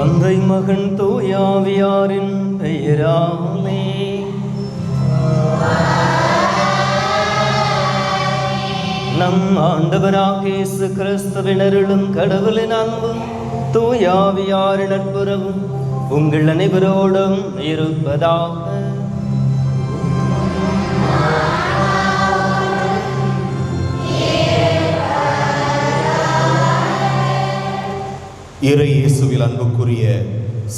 தந்தை மகன் தூயாவியாரின் பெயராலே. நம் ஆண்டவராக இயேசு கிறிஸ்துவின் அருளும் கடவுளின் அன்பும் தூயாவியாரின் நட்புறவும் உங்கள் அனைவரோடும் இருப்பதாக. இறை இயேசுவில் அன்புக்குரிய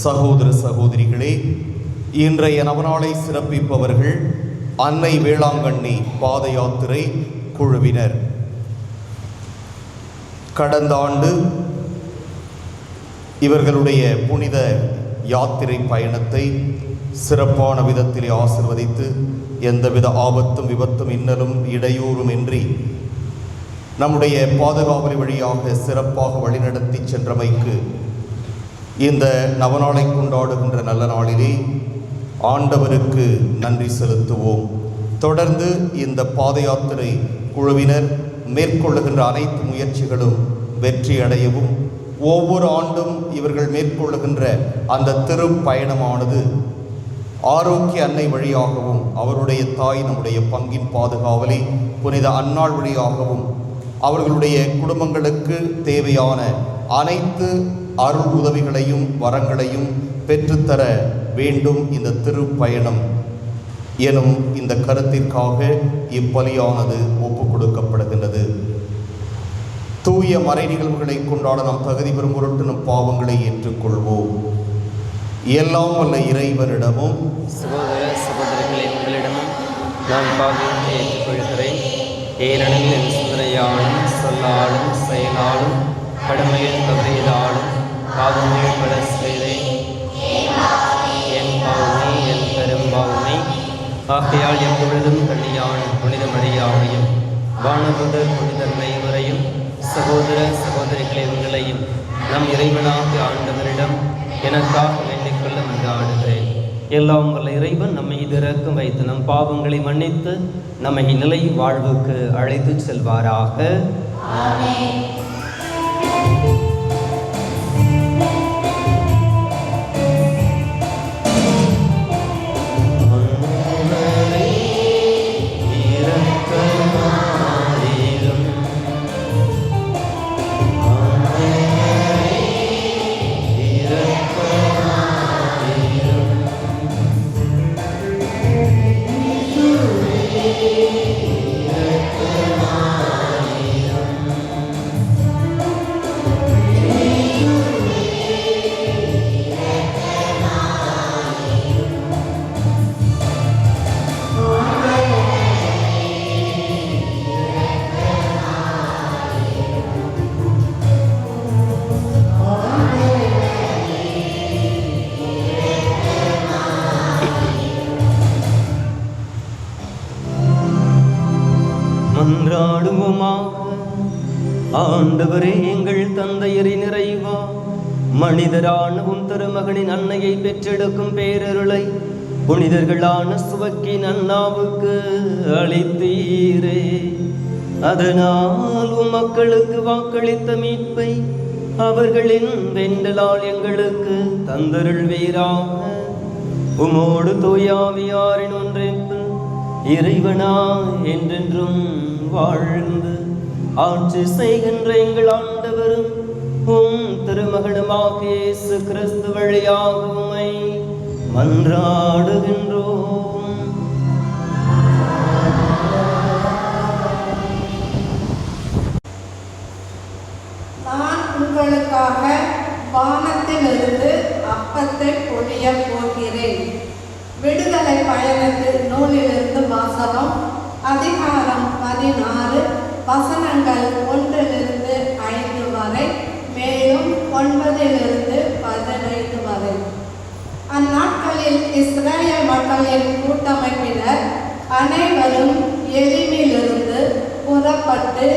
சகோதர சகோதரிகளே, இன்றைய நவநாளை சிறப்பிப்பவர்கள் அன்னை வேளாங்கண்ணி பாத யாத்திரை குழுவினர். கடந்த ஆண்டு இவர்களுடைய புனித யாத்திரை பயணத்தை சிறப்பான விதத்திலே ஆசிர்வதித்து எந்தவித ஆபத்தும் விபத்தும் இன்னலும் இடையூறும் இன்றி நம்முடைய பாதுகாவலி வழியாக சிறப்பாக வழிநடத்தி சென்றமைக்கு இந்த நவநாளை கொண்டாடுகின்ற நல்ல நாளிலே ஆண்டவருக்கு நன்றி செலுத்துவோம். தொடர்ந்து இந்த பாத யாத்திரை குழுவினர் மேற்கொள்ளுகின்ற அனைத்து முயற்சிகளும் வெற்றி அடையவும், ஒவ்வொரு ஆண்டும் இவர்கள் மேற்கொள்ளுகின்ற அந்த திருப்பயணமானது ஆரோக்கிய அன்னை வழியாகவும் அவருடைய தாய் நம்முடைய பங்கின் பாதுகாவலி புனித அன்னாள் வழியாகவும் அவர்களுடைய குடும்பங்களுக்கு தேவையான அனைத்து அருள் உதவிகளையும் வரங்களையும் பெற்றுத்தர வேண்டும். இந்த திருப்பயணம் எனும் இந்த கருத்திற்காக இப்பலியானது ஒப்புக் கொடுக்கப்படுகின்றது. தூய மறை நிகழ்வுகளை கொண்டாட நாம் தகுதி பெறும் பொருட்டு நம் பாவங்களை ஏற்றுக்கொள்வோம். எல்லாம் வல்ல இறைவனிடமும் சகோதர சகோதரிகளை உங்களிடமும் நான் பாவத்தை ஏற்றுக்கொள்கிறேன். ஏனெனில் என் சிந்தனையாலும் சொல்லாலும் செயலாலும் கடமையில் தவறியதாலும் பாவங்கள் பல செய்தேன். என் பாவமே, என் பெரும்பாவமே. ஆகையால் எப்பொழுதும் கண்ணியான புனித மரியாதையும் வானபுதர் புனிதர் அனைவரையும் சகோதர சகோதரிகளை உங்களையும் நம் இறைவனாக ஆண்டவரிடம் எனக்காக வேண்டிக் கொள்ள மன்றாடுகிறேன். எல்லாம் வல்ல இறைவன் நம்மை இரக்கம் வைத்து நம் பாவங்களை மன்னித்து நம்மை நிலை வாழ்வுக்கு அழைத்து செல்வாராக. ஆமென். மன்றாடுவோமாக. ஆண்டவரே, எங்கள் தந்தையரை நிறைவா மனிதரான உம் திருமகனின் அன்னையை பெற்றெடுக்கும் பேரருளை புனிதர்களான சுவக்கின் அண்ணாவுக்கு அளித்தீரே. அதனால் உம் மக்களுக்கு வாக்களித்த மீட்பை அவர்களின் வெண்டலால் எங்களுக்கு தந்தருள்வீராக. உமோடு தூயாவியாரின் ஒன்றிப்பு இறைவனா என்றென்றும் வாழ்ந்து ஆட்சி செய்கின்ற எங்கள் ஆண்டவரும் உம் திருமகனுமாக இயேசு கிறிஸ்து வழியாக உம்மை மன்றாடுகின்றோம். நான் உங்களுக்காக வானத்திலிருந்து அப்பத்தை பொழிய போகிறேன். விடுதலை பயணத்து நூலிலிருந்து வாசகம். அதிகாரம் 16, வசனங்கள் 1-5 வரை, மேலும் 9-15 வரை. அந்நாட்களில் இஸ்ரேல் மக்களின் கூட்டமைப்பினர் அனைவரும் எரிமிலிருந்து புறப்பட்டு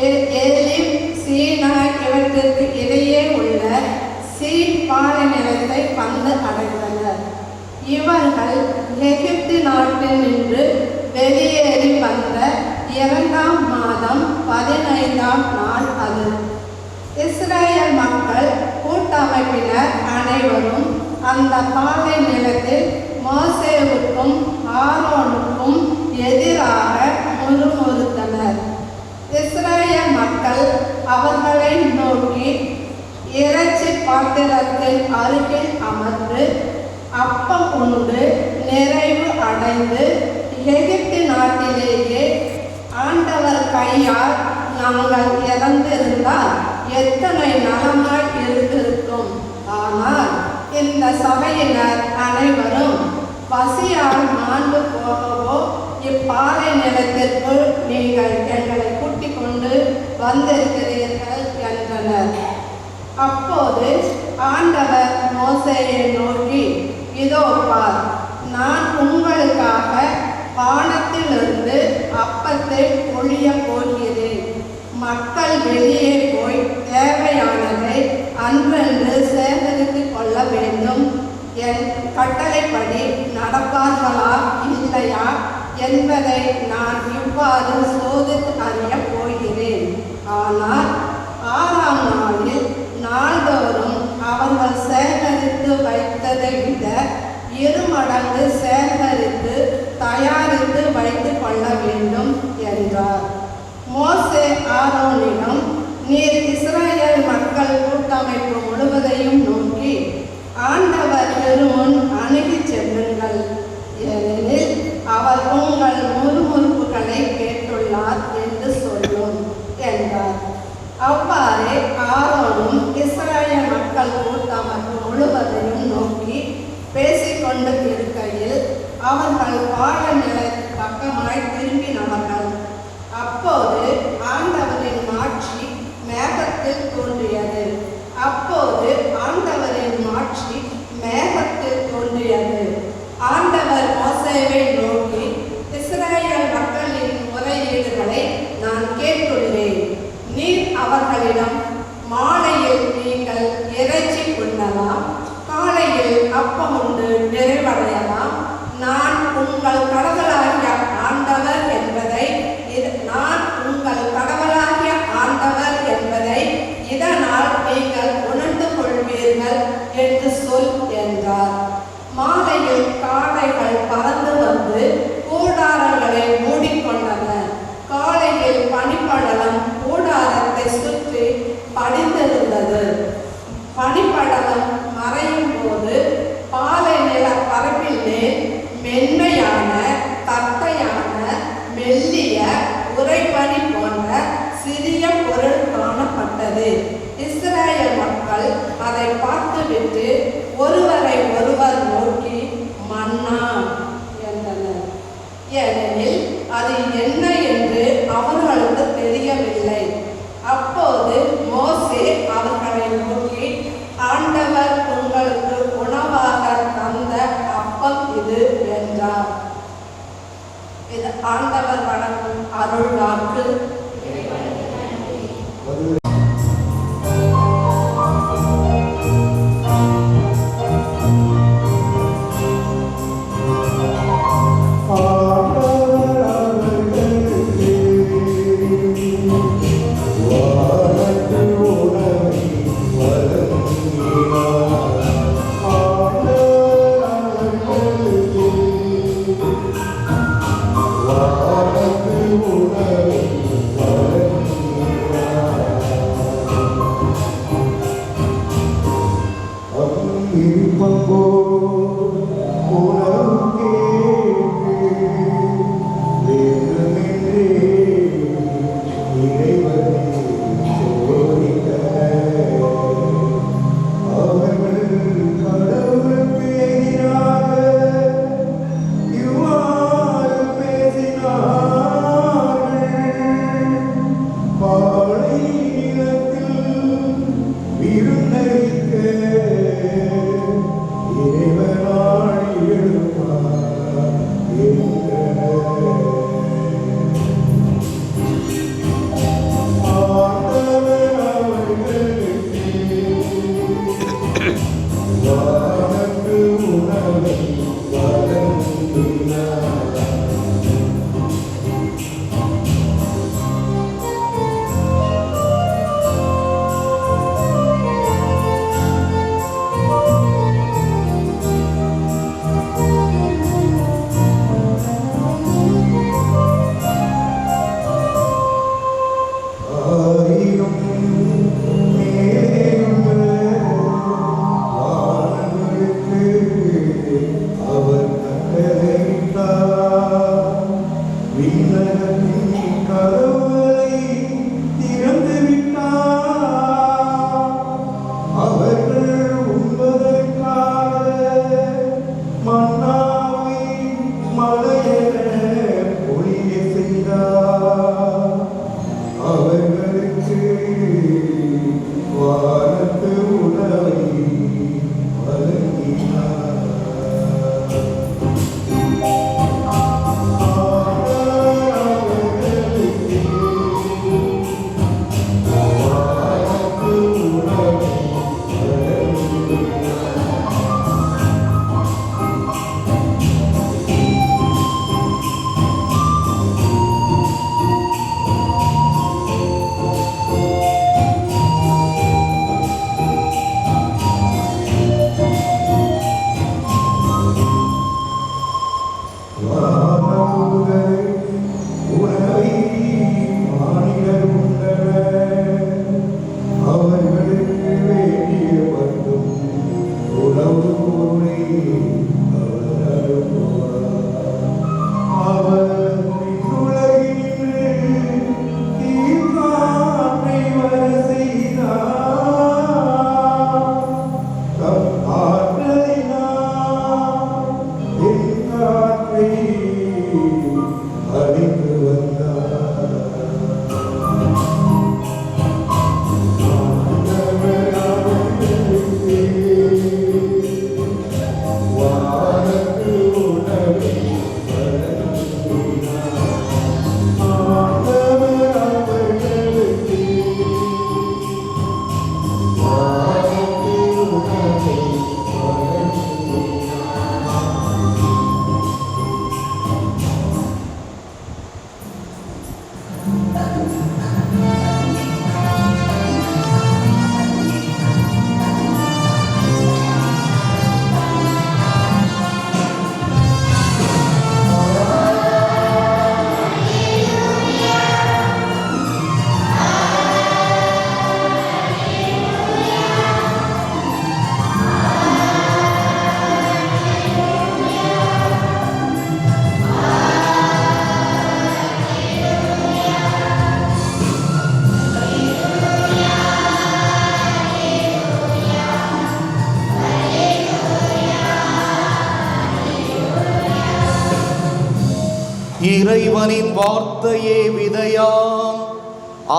ஏலிம், சீனா இவற்றுக்கு இடையே உள்ள சீன் பாலைநிலத்தை வந்து அடைந்தனர். இவர்கள் எகிப்து நாட்டில் நின்று வெளியேறி வந்த 2ஆம் மாதம் 15ஆம் நாள் அது. இஸ்ரேல் மக்கள் கூட்ட கூட்டமைப்பினர் அனைவரும் அந்த பாலை நிலத்தில் மோசேவுக்கும் ஆரோனுக்கும் எதிராக முறுமுறுத்தனர். இஸ்ரவேல் மக்கள் அவர்களை நோக்கி, இறைச்சி பாத்திரத்தின் அருகில் அமர்ந்து அப்பம் உண்டு நிறைவு அடைந்து எகிப்து நாட்டிலேயே ஆண்டவர் கையால் நாங்கள் இறந்திருந்தால் எத்தனை நலமாய் இருந்திருக்கும். ஆனால் இந்த சபையினர் அனைவரும் பசியால் மாண்டு போகவோ இப்பாலை நிலத்திற்குள் நீங்கள் எங்களை கூட்டிக் கொண்டு வந்திருக்கிறீர்கள் என்றனர். அப்போது ஆண்டவர் மோசேயை நோக்கி, இதோ பார், நான் உங்களுக்காக வானத்திலிருந்து அப்பத்தை பொழிய போகிறேன். மக்கள் வெளியே போய் தேவையானதை அன்றென்று சேகரித்து கொள்ள வேண்டும். என் கட்டளைப்படி நடப்பார்களா இல்லையா என்பதை நான் இவ்வாறு சோதித்து அறியப் போகிறேன். ஆனால் 6ஆம் நாளில் நாள்தோறும் அவர்கள் சேகரித்து வைத்ததை விட 2 மடங்கு சேகரித்து தயாரித்து வைத்துக் கொள்ள வேண்டும் என்றார். மோசே ஆரோனிடம், நீர் இஸ்ரவேல் மக்கள் கூட்டமைப்பு முழுவதையும் நோக்கி, ஆண்டவர் திருமுன் அணுகிச் செல்லுங்கள், ஏனெனில் அவர் உங்கள் முறுமுறுப்புகளை கேட்டுள்ளார் என்று சொல்லும் என்றார். அவ்வாறே ஆரோனும் இஸ்ரவேல் மக்கள் கூட்டமைப்பு முழுவதையும் நோக்கி பேசிக்கொண்டு இருக்கையில் அவர்கள் பாலை நிலத்தின் பக்கமாய் திரும்பினார்கள். அப்போது ஆண்டவரின் மாட்சி மேகத்தில் தோன்றியது. ஆண்டவர் மோசேயை நோக்கி, இஸ்ரவேல் மக்களின் முறையீடுகளை நான் கேட்டுள்ளேன். நீர் அவர்களிடம், மாலையில் நீங்கள் இறைச்சி உண்ணலாம், காலையில் அப்பம் உண்டு நிறைவடையலாம். நான் உங்கள் கடவுளாகிய ஆண்டவர் என்பதை இதனால் நீங்கள் உணர்ந்து கொள்வீர்கள் என்று சொல் என்றார். மாலையில் காடைகள் பறந்து வந்து கூடாரங்களை மூடிக்கொண்டன. காலையில் பனிப்படலம் கூடாரத்தை சுற்றி படிந்திருந்தது. பனிப்படலம் மறையும் போது பாலை நில பரப்பில் மேல் மென்மையான தட்டையான மெல்லிய உறைபனி போன்ற சிறிய பொருள் காணப்பட்டது. இஸ்ரவேல் மக்கள் அதை பார்த்துவிட்டு ஒருவரை ஒருவர் நோக்கி மன்னா என்றனர். ஏனெனில் அது என்ன என்று அவர்களுக்கு தெரியவில்லை. அப்போது மோசே அவர்களை நோக்கி, ஆண்டவர் உங்களுக்கு உணவாக தந்த அப்பம் இது என்றார். இது ஆண்டவர் வழங்கும் அருள் வாக்கு. ஆண்டவர் இறைவனின் வார்த்தையே விதையாம்,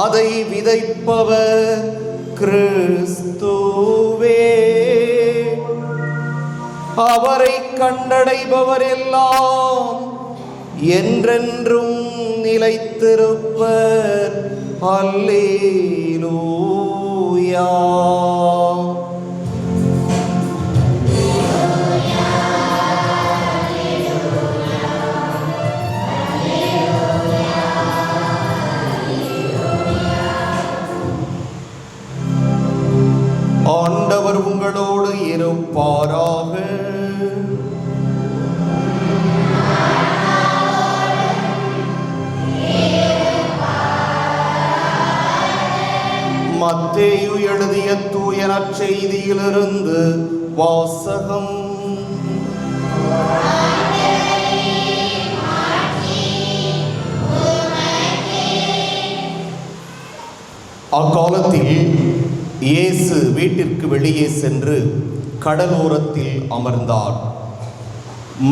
அதை விதைப்பவர் கிறிஸ்துவே. அவரை கண்டடைபவர் எல்லாம் என்றென்றும் நிலைத்திருப்பர். அல்லேலூயா. ஆண்டவர் உங்களோடு இருப்பாராக. மத்தேயு எழுதிய தூய நற்செய்தியிலிருந்து வாசகம். அக்காலத்தில் இயேசு வீட்டிற்கு வெளியே சென்று கடலோரத்தில் அமர்ந்தார்.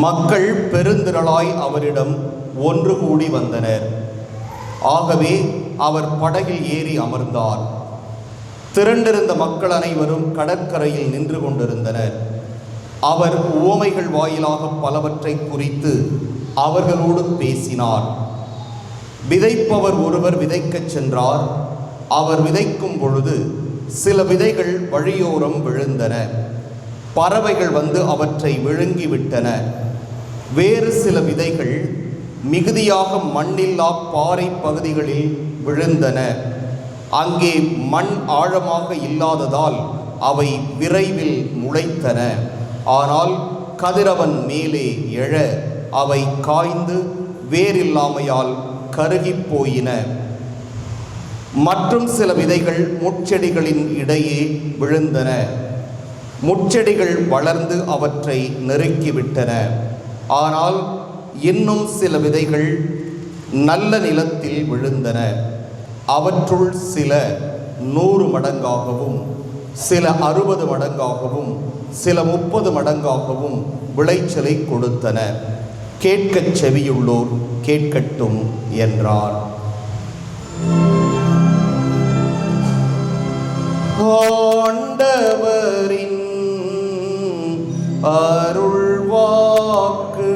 மக்கள் பெருந்திரளாய் அவரிடம் ஒன்று கூடி வந்தனர். ஆகவே அவர் படகில் ஏறி அமர்ந்தார். திரண்டிருந்த மக்கள் அனைவரும் கடற்கரையில் நின்று கொண்டிருந்தனர். அவர் உவமைகள் வாயிலாக பலவற்றை குறித்து அவர்களோடு பேசினார். விதைப்பவர் ஒருவர் விதைக்கச் சென்றார். அவர் விதைக்கும் பொழுது சில விதைகள் வழியோரம் விழுந்தன. பறவைகள் வந்து அவற்றை விழுங்கிவிட்டன. வேறு சில விதைகள் மிகுதியாக மண்ணில்லா பாறை பகுதிகளில் விழுந்தன. அங்கே மண் ஆழமாக இல்லாததால் அவை விரைவில் முளைத்தன. ஆனால் கதிரவன் மேலே எழ அவை காய்ந்து வேரில்லாமையால் கருகிப் போயின. மற்றும் சில விதைகள் முட்செடிகளின் இடையே விழுந்தன. முட்செடிகள் வளர்ந்து அவற்றை நெருக்கிவிட்டன. ஆனால் இன்னும் சில விதைகள் நல்ல நிலத்தில் விழுந்தன. அவற்றுள் சில 100 மடங்காகவும், சில 60 மடங்காகவும், சில 30 மடங்காகவும் விளைச்சலை கொடுத்தன. கேட்கச் செவியுள்ளோர் கேட்கட்டும் என்றார். ஆண்டவரின் அருள்வாக்கு.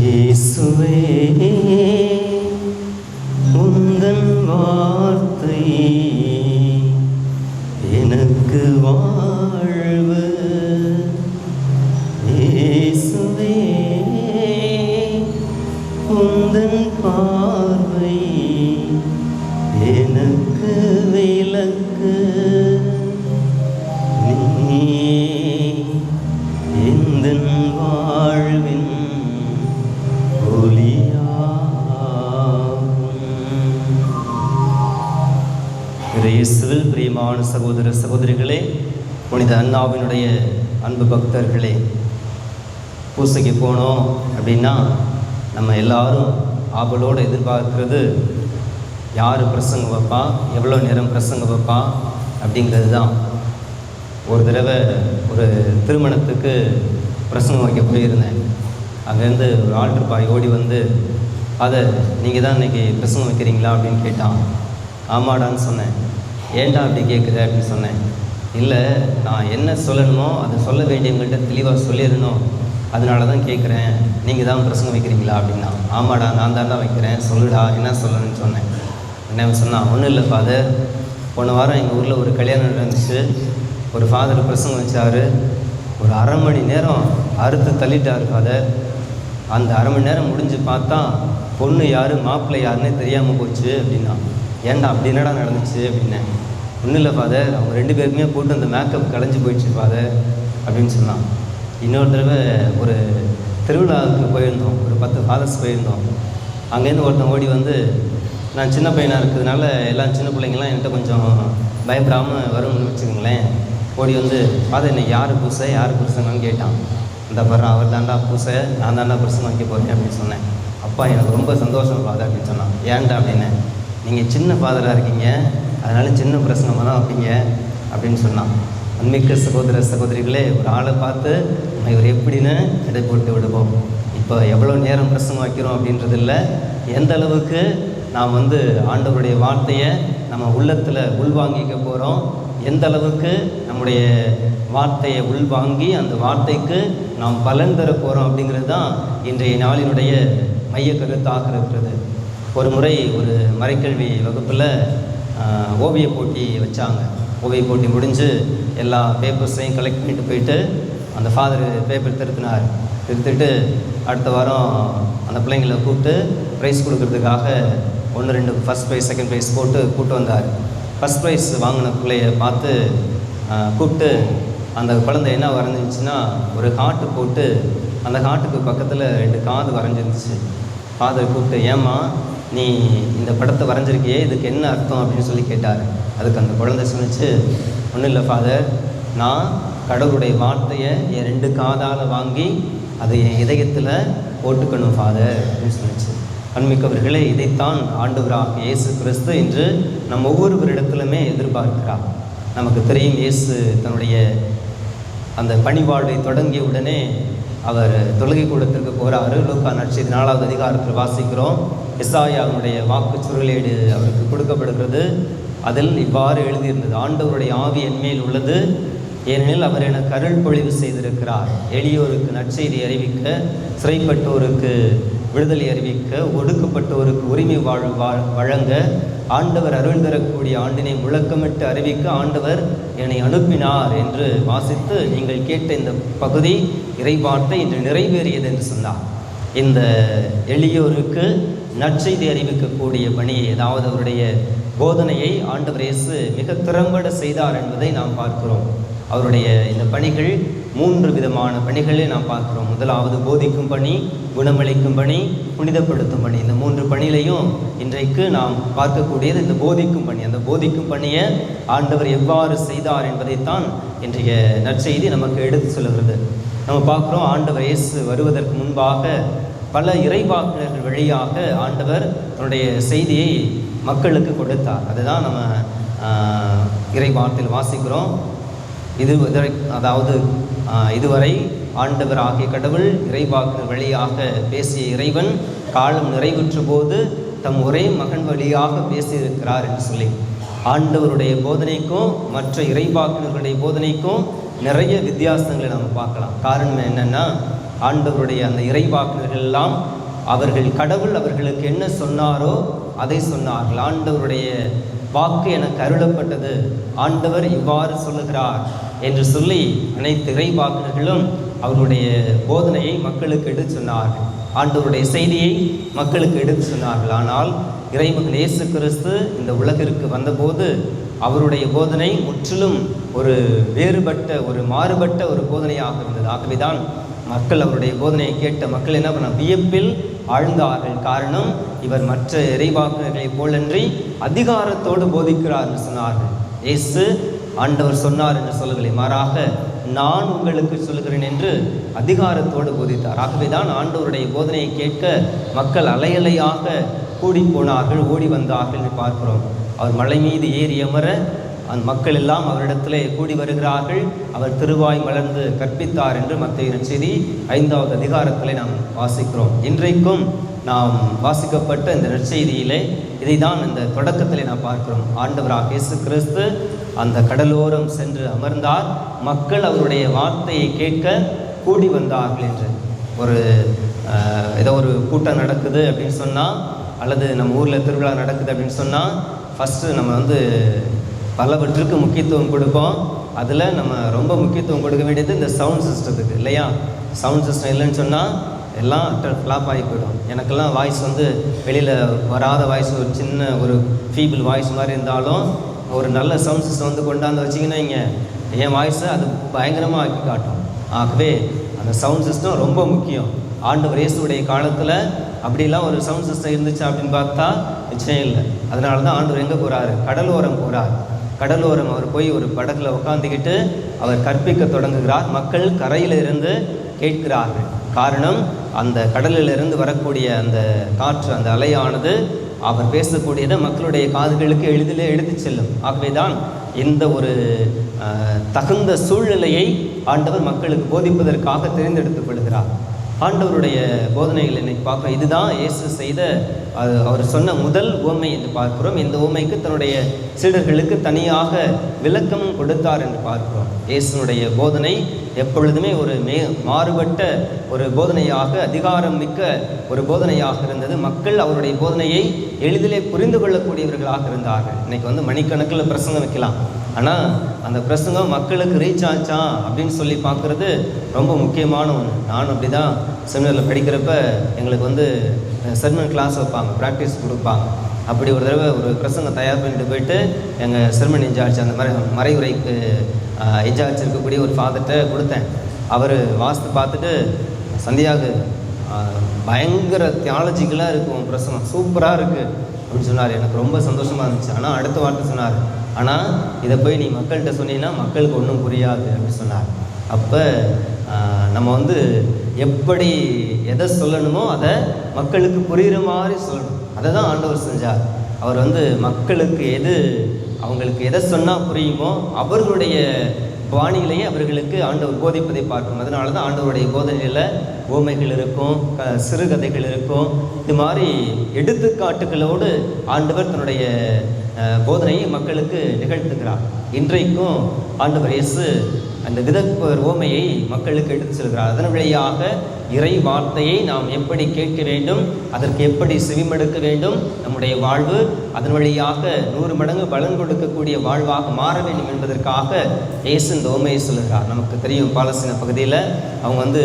இயேசுவே, உந்தன் வார்த்தை எனக்கு வாழ்வு. இயேசுவே, உந்தன் பார்வை எனக்கு விளக்கு. நீ எந்தன் வாழ்வின் இயேசுவில் பிரியமான சகோதர சகோதரிகளே, புனித அன்னாவினுடைய அன்பு பக்தர்களே, பூசைக்கு போனோம் அப்படின்னா நம்ம எல்லாரும் ஆவலோடு எதிர்பார்க்கிறது யார் பிரசங்கம் வைப்பா, எவ்வளோ நேரம் பிரசங்கம் வைப்பா அப்படிங்கிறது தான். ஒரு தடவை ஒரு திருமணத்துக்கு பிரசங்கம் வைக்க போயிருந்தேன். அங்கேருந்து ஒரு ஆல்டர் பாய் ஓடி வந்து, அதை நீங்கள் தான் இன்றைக்கி பிரசங்கம் வைக்கிறீங்களா அப்படின்னு கேட்டான். ஆமாடான்னு சொன்னேன். ஏன்டா அப்படி கேட்குற அப்படின்னு சொன்னேன். இல்லை, நான் என்ன சொல்லணுமோ அதை சொல்ல வேண்டியவங்கள்ட்ட தெளிவாக சொல்லிடணும், அதனால தான் கேட்குறேன். நீங்கள் தான் பிரசங்கம் வைக்கிறீங்களா அப்படின்னா. ஆமாடா, நான் தான்டா வைக்கிறேன், சொல்லுடா என்ன சொல்லணும்னு சொன்னேன். என்ன சொன்னான், ஒன்றும் இல்லை ஃபாதர், போன வாரம் எங்கள் ஊரில் ஒரு கல்யாணம் நடந்துச்சு. ஒரு ஃபாதர் பிரசங்கம் வச்சார். ஒரு 1/2 மணி நேரம் அறுத்து தள்ளிட்டார் ஃபாதர். அந்த 1/2 மணி நேரம் முடிஞ்சு பார்த்தா பொண்ணு யார் மாப்பிள்ளை யாருன்னே தெரியாமல் போச்சு அப்படின்னா. ஏன்டா அப்படி என்னடா நடந்துச்சு அப்படின்னேன். ஒன்றும் இல்லை ஃபாதர், அவங்க 2 பேருக்குமே போட்டு அந்த மேக்கப் கலைஞ்சி போயிடுச்சு ஃபாதர் அப்படின்னு சொன்னான். இன்னொரு தடவை ஒரு திருவிழாவுக்கு போயிருந்தோம், ஒரு 10 ஃபாதர்ஸ் போயிருந்தோம். அங்கேருந்து ஒருத்தன் ஓடி வந்து, நான் சின்ன பையனாக இருக்கிறதுனால எல்லாம் சின்ன பிள்ளைங்கள்லாம் என்கிட்ட கொஞ்சம் பயப்படாமல் வரும்னு வச்சுக்கோங்களேன். ஓடி வந்து, ஃபாதர் இன்னைக்கு யார் பூசை யார் பிரசங்கன்னு கேட்டான். இந்த பர்றா, அவர் தாண்டா பூசை, நான் தாண்டா பிரசங்கம் வைக்க போகிறேன் அப்படின்னு சொன்னேன். அப்பா எனக்கு ரொம்ப சந்தோஷம் ஃபாதர் அப்படின்னு சொன்னான். ஏன்டா அப்படின்னு, நீங்கள் சின்ன ஃபாதராக இருக்கீங்க, அதனால் சின்ன பிரசங்கமாக தான் வைப்பீங்க அப்படின்னு சொன்னான். அன்மிக்க சகோதர சகோதரிகளே, ஒரு ஆளை பார்த்து நம்ம இவர் எப்படின்னு இடை போட்டு விடுவோம். இப்போ எவ்வளோ நேரம் பிரசங்கம் வைக்கிறோம் அப்படின்றது இல்லை, எந்த அளவுக்கு நாம் ஆண்டவருடைய வார்த்தையை நம்ம உள்ளத்தில் உள்வாங்கிக்க போகிறோம், எந்த அளவுக்கு நம்முடைய வார்த்தையை உள்வாங்கி அந்த வார்த்தைக்கு நாம் பலன் தர போகிறோம் அப்படிங்கிறது தான் இன்றைய நாளினுடைய மைய கருத்தாக இருக்கிறது. ஒரு முறை ஒரு மறைக்கல்வி வகுப்பில் ஓவிய போட்டி வச்சாங்க. ஓவிய போட்டி முடிஞ்சு எல்லா பேப்பர்ஸையும் கலெக்ட் பண்ணிட்டு போயிட்டு அந்த ஃபாதர் பேப்பர் திருத்திட்டு அடுத்த வாரம் அந்த பிள்ளைங்களை கூப்பிட்டு ப்ரைஸ் கொடுக்கறதுக்காக 1-2 ஃபஸ்ட் ப்ரைஸ் செகண்ட் ப்ரைஸ் கூப்பிட்டு வந்தார். ஃபஸ்ட் ப்ரைஸ் வாங்கின பிள்ளைய பார்த்து கூப்பிட்டு அந்த குழந்தை என்ன வரைஞ்சிருந்துச்சுன்னா, ஒரு காட்டு போட்டு அந்த காட்டுக்கு பக்கத்தில் 2 காது வரைஞ்சிருந்துச்சு. ஃபாதர் கூப்பிட்டு, ஏம்மா நீ இந்த படத்தை வரைஞ்சிருக்கியே, இதுக்கு என்ன அர்த்தம் அப்படின்னு சொல்லி கேட்டார். அதுக்கு அந்த குழந்தை சொன்னிச்சு, ஒன்றும் இல்லை ஃபாதர், நான் கடவுளுடைய வார்த்தையை என் 2 காதால் வாங்கி அதை என் இதயத்தில் போட்டுக்கணும் ஃபாதர் அப்படின்னு சொன்னிச்சு. அன்மிக்கவர்களே, இதைத்தான் ஆண்டவராக இயேசு கிறிஸ்து இன்று நம் ஒவ்வொருவரிடத்திலுமே எதிர்பார்க்கிறார். நமக்கு தெரியும், இயேசு தன்னுடைய அந்த பணிவாழ்வை தொடங்கிய உடனே அவர் தொழுகை கூடத்திற்கு போகிறாரு. லூக்கா நற்செய்தி 4வது அதிகாரத்தில் வாசிக்கிறோம். எசாயாவுடைய வாக்கு சுருளேடு அவருக்கு கொடுக்கப்படுகிறது. அதில் இவ்வாறு எழுதியிருந்தது, ஆண்டவருடைய ஆவி என்மேல் உள்ளது, ஏனெனில் அவர் எனக்கு அருள் பொழிவு செய்திருக்கிறார். எளியோருக்கு நற்செய்தி அறிவிக்க, சிறைப்பட்டோருக்கு விடுதலை அறிவிக்க, ஒடுக்கப்பட்டோருக்கு உரிமை வழங்க, ஆண்டவர் அருள் தரக்கூடிய ஆண்டினை முழக்கமிட்டு அறிவிக்க ஆண்டவர் என்னை அனுப்பினார் என்று வாசித்து, நீங்கள் கேட்ட இந்த பகுதி இறைவார்த்தை இன்று நிறைவேறியது என்று சொன்னார். இந்த எளியோருக்கு நற்செய்தி அறிவிக்கக்கூடிய பணியை, அதாவது அவருடைய போதனையை ஆண்டவர் இயேசு மிக திறம்பட செய்தார் என்பதை நாம் பார்க்கிறோம். அவருடைய இந்த பணிகள் 3 விதமான பணிகளை நாம் பார்க்கிறோம். முதலாவது போதிக்கும் பணி, குணமளிக்கும் பணி, புனிதப்படுத்தும் பணி. இந்த 3 பணியிலையும் இன்றைக்கு நாம் பார்க்கக்கூடியது இந்த போதிக்கும் பணி. அந்த போதிக்கும் பணியை ஆண்டவர் எவ்வாறு செய்தார் என்பதைத்தான் இன்றைய நற்செய்தி நமக்கு எடுத்து சொல்லுகிறது. நம்ம பார்க்குறோம், ஆண்டவர் இயேசு வருவதற்கு முன்பாக பல இறைவாக்கினர்கள் வழியாக ஆண்டவர் தன்னுடைய செய்தியை மக்களுக்கு கொடுத்தார். அதுதான் நம்ம இறைவார்த்தையில் வாசிக்கிறோம். இதுவரை ஆண்டவர் ஆகிய கடவுள் இறைவாக்கினர் வழியாக பேசிய இறைவன் காலம் நிறைவுற்ற போது தம் ஒரே மகன் வழியாக பேசியிருக்கிறார் என்று சொல்லி, ஆண்டவருடைய போதனைக்கும் மற்ற இறைவாக்கினர்களுடைய போதனைக்கும் நிறைய வித்தியாசங்களை நம்ம பார்க்கலாம். காரணம் என்னென்னா, ஆண்டவருடைய அந்த இறைவாக்கினர்கள் எல்லாம் கடவுள் அவர்களுக்கு என்ன சொன்னாரோ அதை சொன்னார்கள். ஆண்டவருடைய வாக்கு எனக்கு அருளப்பட்டது, ஆண்டவர் இவ்வாறு சொல்லுகிறார் என்று சொல்லி அனைத்து இறைவாக்கினர்களும் அவருடைய போதனையை மக்களுக்கு எடுத்து சொன்னார்கள். ஆண்டவருடைய செய்தியை மக்களுக்கு எடுத்து சொன்னார்கள். ஆனால் இறைமகன் இயேசு கிறிஸ்து இந்த உலகிற்கு வந்தபோது அவருடைய போதனை முற்றிலும் ஒரு வேறுபட்ட, ஒரு மாறுபட்ட ஒரு போதனையாக இருந்தது. ஆகவேதான் மக்கள் அவருடைய போதனையை கேட்ட மக்கள் என்ன பண்ண வியப்பில் ஆழ்ந்தார்கள். காரணம், இவர் மற்ற இறைவாக்கினர்களைப் போலன்றி அதிகாரத்தோடு போதிக்கிறார் என்று சொன்னார்கள். இயேசு ஆண்டவர் சொன்னார் என்று சொல்லவில்லை, மாறாக நான் உங்களுக்கு சொல்கிறேன் என்று அதிகாரத்தோடு போதித்தார். ஆகவேதான் ஆண்டவருடைய போதனையை கேட்க மக்கள் அலையலையாக கூடி போனார்கள், ஓடி வந்தார்கள் என்று பார்க்கிறோம். அவர் மலை மீது ஏறி அமர அந்த மக்கள் எல்லாம் அவரிடத்திலே கூடி வருகிறார்கள். அவர் திருவாய் மலர்ந்து கற்பித்தார் என்று மத்தேயு நற்செய்தி 5வது அதிகாரத்திலே நாம் வாசிக்கிறோம். இன்றைக்கும் நாம் வாசிக்கப்பட்ட இந்த நற்செய்தியிலே இதை தான் இந்த தொடக்கத்திலே நாம் பார்க்கிறோம். ஆண்டவராக இயேசு கிறிஸ்து அந்த கடலோரம் சென்று அமர்ந்தார். மக்கள் அவருடைய வார்த்தையை கேட்க கூடி வந்தார்கள் என்று. ஏதோ ஒரு கூட்டம் நடக்குது அப்படின்னு சொன்னால், அல்லது நம்ம ஊரில் திருவிழா நடக்குது அப்படின்னு சொன்னால், ஃபஸ்ட்டு நம்ம பலவற்றுக்கு முக்கியத்துவம் கொடுப்போம். அதில் நம்ம ரொம்ப முக்கியத்துவம் கொடுக்க வேண்டியது இந்த சவுண்ட் சிஸ்டத்துக்கு, இல்லையா? சவுண்ட் சிஸ்டம் இல்லைன்னு சொன்னால் எல்லாம் ஃப்ளாப் ஆகி போயிடும். எனக்கெல்லாம் வாய்ஸ் வெளியில் வராத வாய்ஸ், ஒரு சின்ன ஒரு ஃபீபிள் வாய்ஸ் மாதிரி இருந்தாலும் ஒரு நல்ல சவுண்ட் சிஸ்டம் கொண்டாந்து வச்சிங்கன்னா இங்கே என் வாய்ஸை அது பயங்கரமாக ஆக்கி காட்டும். ஆகவே அந்த சவுண்ட் சிஸ்டம் ரொம்ப முக்கியம். ஆண்டவர் இயேசுடைய காலத்தில் அப்படிலாம் ஒரு சவுண்ட் சிஸ்டம் இருந்துச்சு அப்படின்னு பார்த்தா நிச்சயம் இல்லை. அதனால தான் ஆண்டவர் எங்கே போகிறாரு? கடலோரம் போகிறார். கடலோரம் அவர் போய் ஒரு படகுல உட்காந்துக்கிட்டு அவர் கற்பிக்க தொடங்குகிறார். மக்கள் கரையில் இருந்து கேட்கிறார்கள். காரணம், அந்த கடலிலிருந்து வரக்கூடிய அந்த காற்று, அந்த அலையானது அவர் பேசக்கூடியதை மக்களுடைய காதுகளுக்கு எளிதிலே எடுத்து செல்லும். ஆகவே தான் இந்த ஒரு தகுந்த சூழ்நிலையை ஆண்டவர் மக்களுக்கு போதிப்பதற்காக தெரிந்தெடுத்துக் கொள்கிறார். ஆண்டவருடைய போதனைகள் இன்னைக்கு பார்க்குறோம். இதுதான் இயேசு செய்த, அவர் சொன்ன முதல் உவமை என்று பார்க்கிறோம். இந்த உவமைக்கு தன்னுடைய சீடர்களுக்கு தனியாக விளக்கமும் கொடுத்தார் என்று பார்க்கிறோம். இயேசுனுடைய போதனை எப்பொழுதுமே ஒரு மாறுபட்ட ஒரு போதனையாக, அதிகாரம் மிக்க ஒரு போதனையாக இருந்தது. மக்கள் அவருடைய போதனையை எளிதிலே புரிந்து கொள்ளக்கூடியவர்களாக இருந்தார்கள். இன்னைக்கு மணிக்கணக்கில் பிரசங்கம் வைக்கலாம், ஆனால் அந்த பிரசங்கம் மக்களுக்கு ரீச் ஆச்சா அப்படின்னு சொல்லி பார்க்குறது ரொம்ப முக்கியமான ஒன்று. நான் அப்படி தான் செமினாரில் படிக்கிறப்ப எங்களுக்கு செர்மன் கிளாஸ் வைப்பாங்க, ப்ராக்டிஸ் கொடுப்பாங்க. அப்படி ஒரு தடவை ஒரு பிரசங்கம் தயார் பண்ணிட்டு போயிட்டு எங்கள் செர்மன் இன்சார்ஜ், அந்த மறைவுரைக்கு இன்சார்ஜ் இருக்கக்கூடிய ஒரு ஃபாதர்கிட்ட கொடுத்தேன். அவர் வாஸ்து பார்த்துட்டு, சந்தியாகு பயங்கர தியாலஜிக்கலாக இருக்கும் பிரசங்கம், சூப்பராக இருக்குது அப்படின்னு சொன்னார். எனக்கு ரொம்ப சந்தோஷமாக இருந்துச்சு. ஆனால் அடுத்த வார்த்தை சொன்னார், ஆனால் இதை போய் நீ மக்கள்கிட்ட சொன்னீங்கன்னா மக்களுக்கு ஒன்றும் புரியாது அப்படின்னு சொன்னார். அப்போ நம்ம எப்படி எதை சொல்லணுமோ அதை மக்களுக்கு புரிகிற மாதிரி சொல்லணும். அதை தான் ஆண்டவர் செஞ்சார். அவர் மக்களுக்கு அவங்களுக்கு எதை சொன்னால் புரியுமோ அவர்களுடைய பாணியிலேயே அவர்களுக்கு ஆண்டவர் போதிப்பதை பார்க்கும். அதனால தான் ஆண்டவருடைய போதனையில் உவமைகள் இருக்கும், சிறுகதைகள் இருக்கும். இது மாதிரி எடுத்துக்காட்டுகளோடு ஆண்டவர் தன்னுடைய போதனையை மக்களுக்கு நிகழ்த்துகிறார். இன்றைக்கும் ஆண்டவர் இயேசு அந்த விதப்பவர் உவமையை மக்களுக்கு எடுத்து செல்கிறார். அதன் வழியாக இறை வார்த்தையை நாம் எப்படி கேட்க வேண்டும், அதற்கு எப்படி செவிமடுக்க வேண்டும், நம்முடைய வாழ்வு அதன் வழியாக 100 மடங்கு பலன் கொடுக்கக்கூடிய வாழ்வாக மாற வேண்டும் என்பதற்காக இயேசு இந்த உவமையை சொல்லுகிறார். நமக்கு தெரியும், பாலஸ்தீன பகுதியில் அவங்க அந்த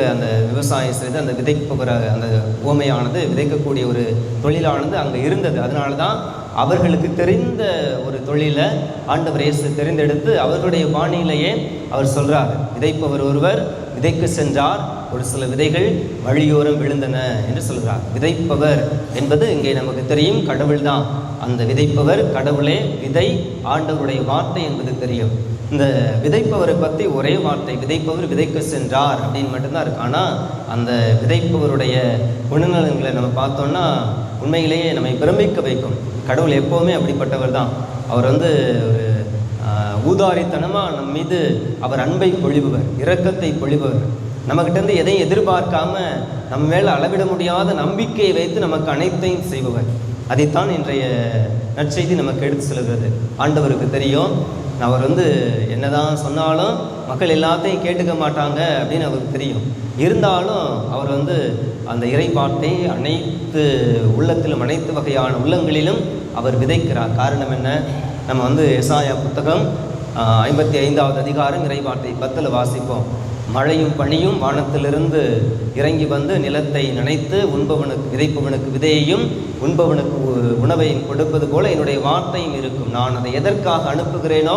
அந்த விவசாயம் செய்து அந்த விதைப்பவர், அந்த உவமையானது விதைக்கக்கூடிய ஒரு தொழிலானது அங்கே இருந்தது. அதனால தான் அவர்களுக்கு தெரிந்த ஒரு தொழிலை ஆண்டவர் இயேசு தெரிந்தெடுத்து அவர்களுடைய பாணியிலேயே அவர் சொல்கிறார். விதைப்பவர் ஒருவர் விதைக்கு சென்றார், ஒரு சில விதைகள் வழியோரம் விழுந்தன என்று சொல்கிறார். விதைப்பவர் என்பது இங்கே நமக்கு தெரியும், கடவுள் தான். அந்த விதைப்பவர் கடவுளே, விதை ஆண்டவருடைய வார்த்தை என்பது தெரியும். இந்த விதைப்பவரை பற்றி ஒரே வார்த்தை, விதைப்பவர் விதைக்க சென்றார் அப்படின்னு மட்டும்தான் இருக்கு. ஆனால் அந்த விதைப்பவருடைய குணநலன்களை நம்ம பார்த்தோம்னா உண்மையிலேயே நம்மை பிரமிக்க வைக்கும். கடவுள் எப்போவுமே அப்படிப்பட்டவர் தான். அவர் ஒரு ஊதாரித்தனமாக நம் மீது அவர் அன்பை பொழிபவர், இரக்கத்தை பொழிபவர். நம்மகிட்டேருந்து எதையும் எதிர்பார்க்காம நம்ம மேலே அளவிட முடியாத நம்பிக்கையை வைத்து நமக்கு அனைத்தையும் செய்பவர். அதைத்தான் இன்றைய நற்செய்தி நமக்கு எடுத்து செல்கிறது. ஆண்டவருக்கு தெரியும், அவர் என்னதான் சொன்னாலும் மக்கள் எல்லாத்தையும் கேட்டுக்க மாட்டாங்க அப்படின்னு அவருக்கு தெரியும். இருந்தாலும் அவர் அந்த இறைவார்த்தை அனைத்து உள்ளத்திலும், அனைத்து வகையான உள்ளங்களிலும் அவர் விதைக்கிறார். காரணம் என்ன? நம்ம எசாயா புத்தகம் 55வது அதிகாரம் இறைவார்த்தை 10 வாசிப்போம். மழையும் பனியும் வானத்திலிருந்து இறங்கி நிலத்தை நனைத்து விதைப்பவனுக்கு விதையையும் உண்பவனுக்கு உணவையும் கொடுப்பது போல என்னுடைய வார்த்தையும் இருக்கும். நான் அதை எதற்காக அனுப்புகிறேனோ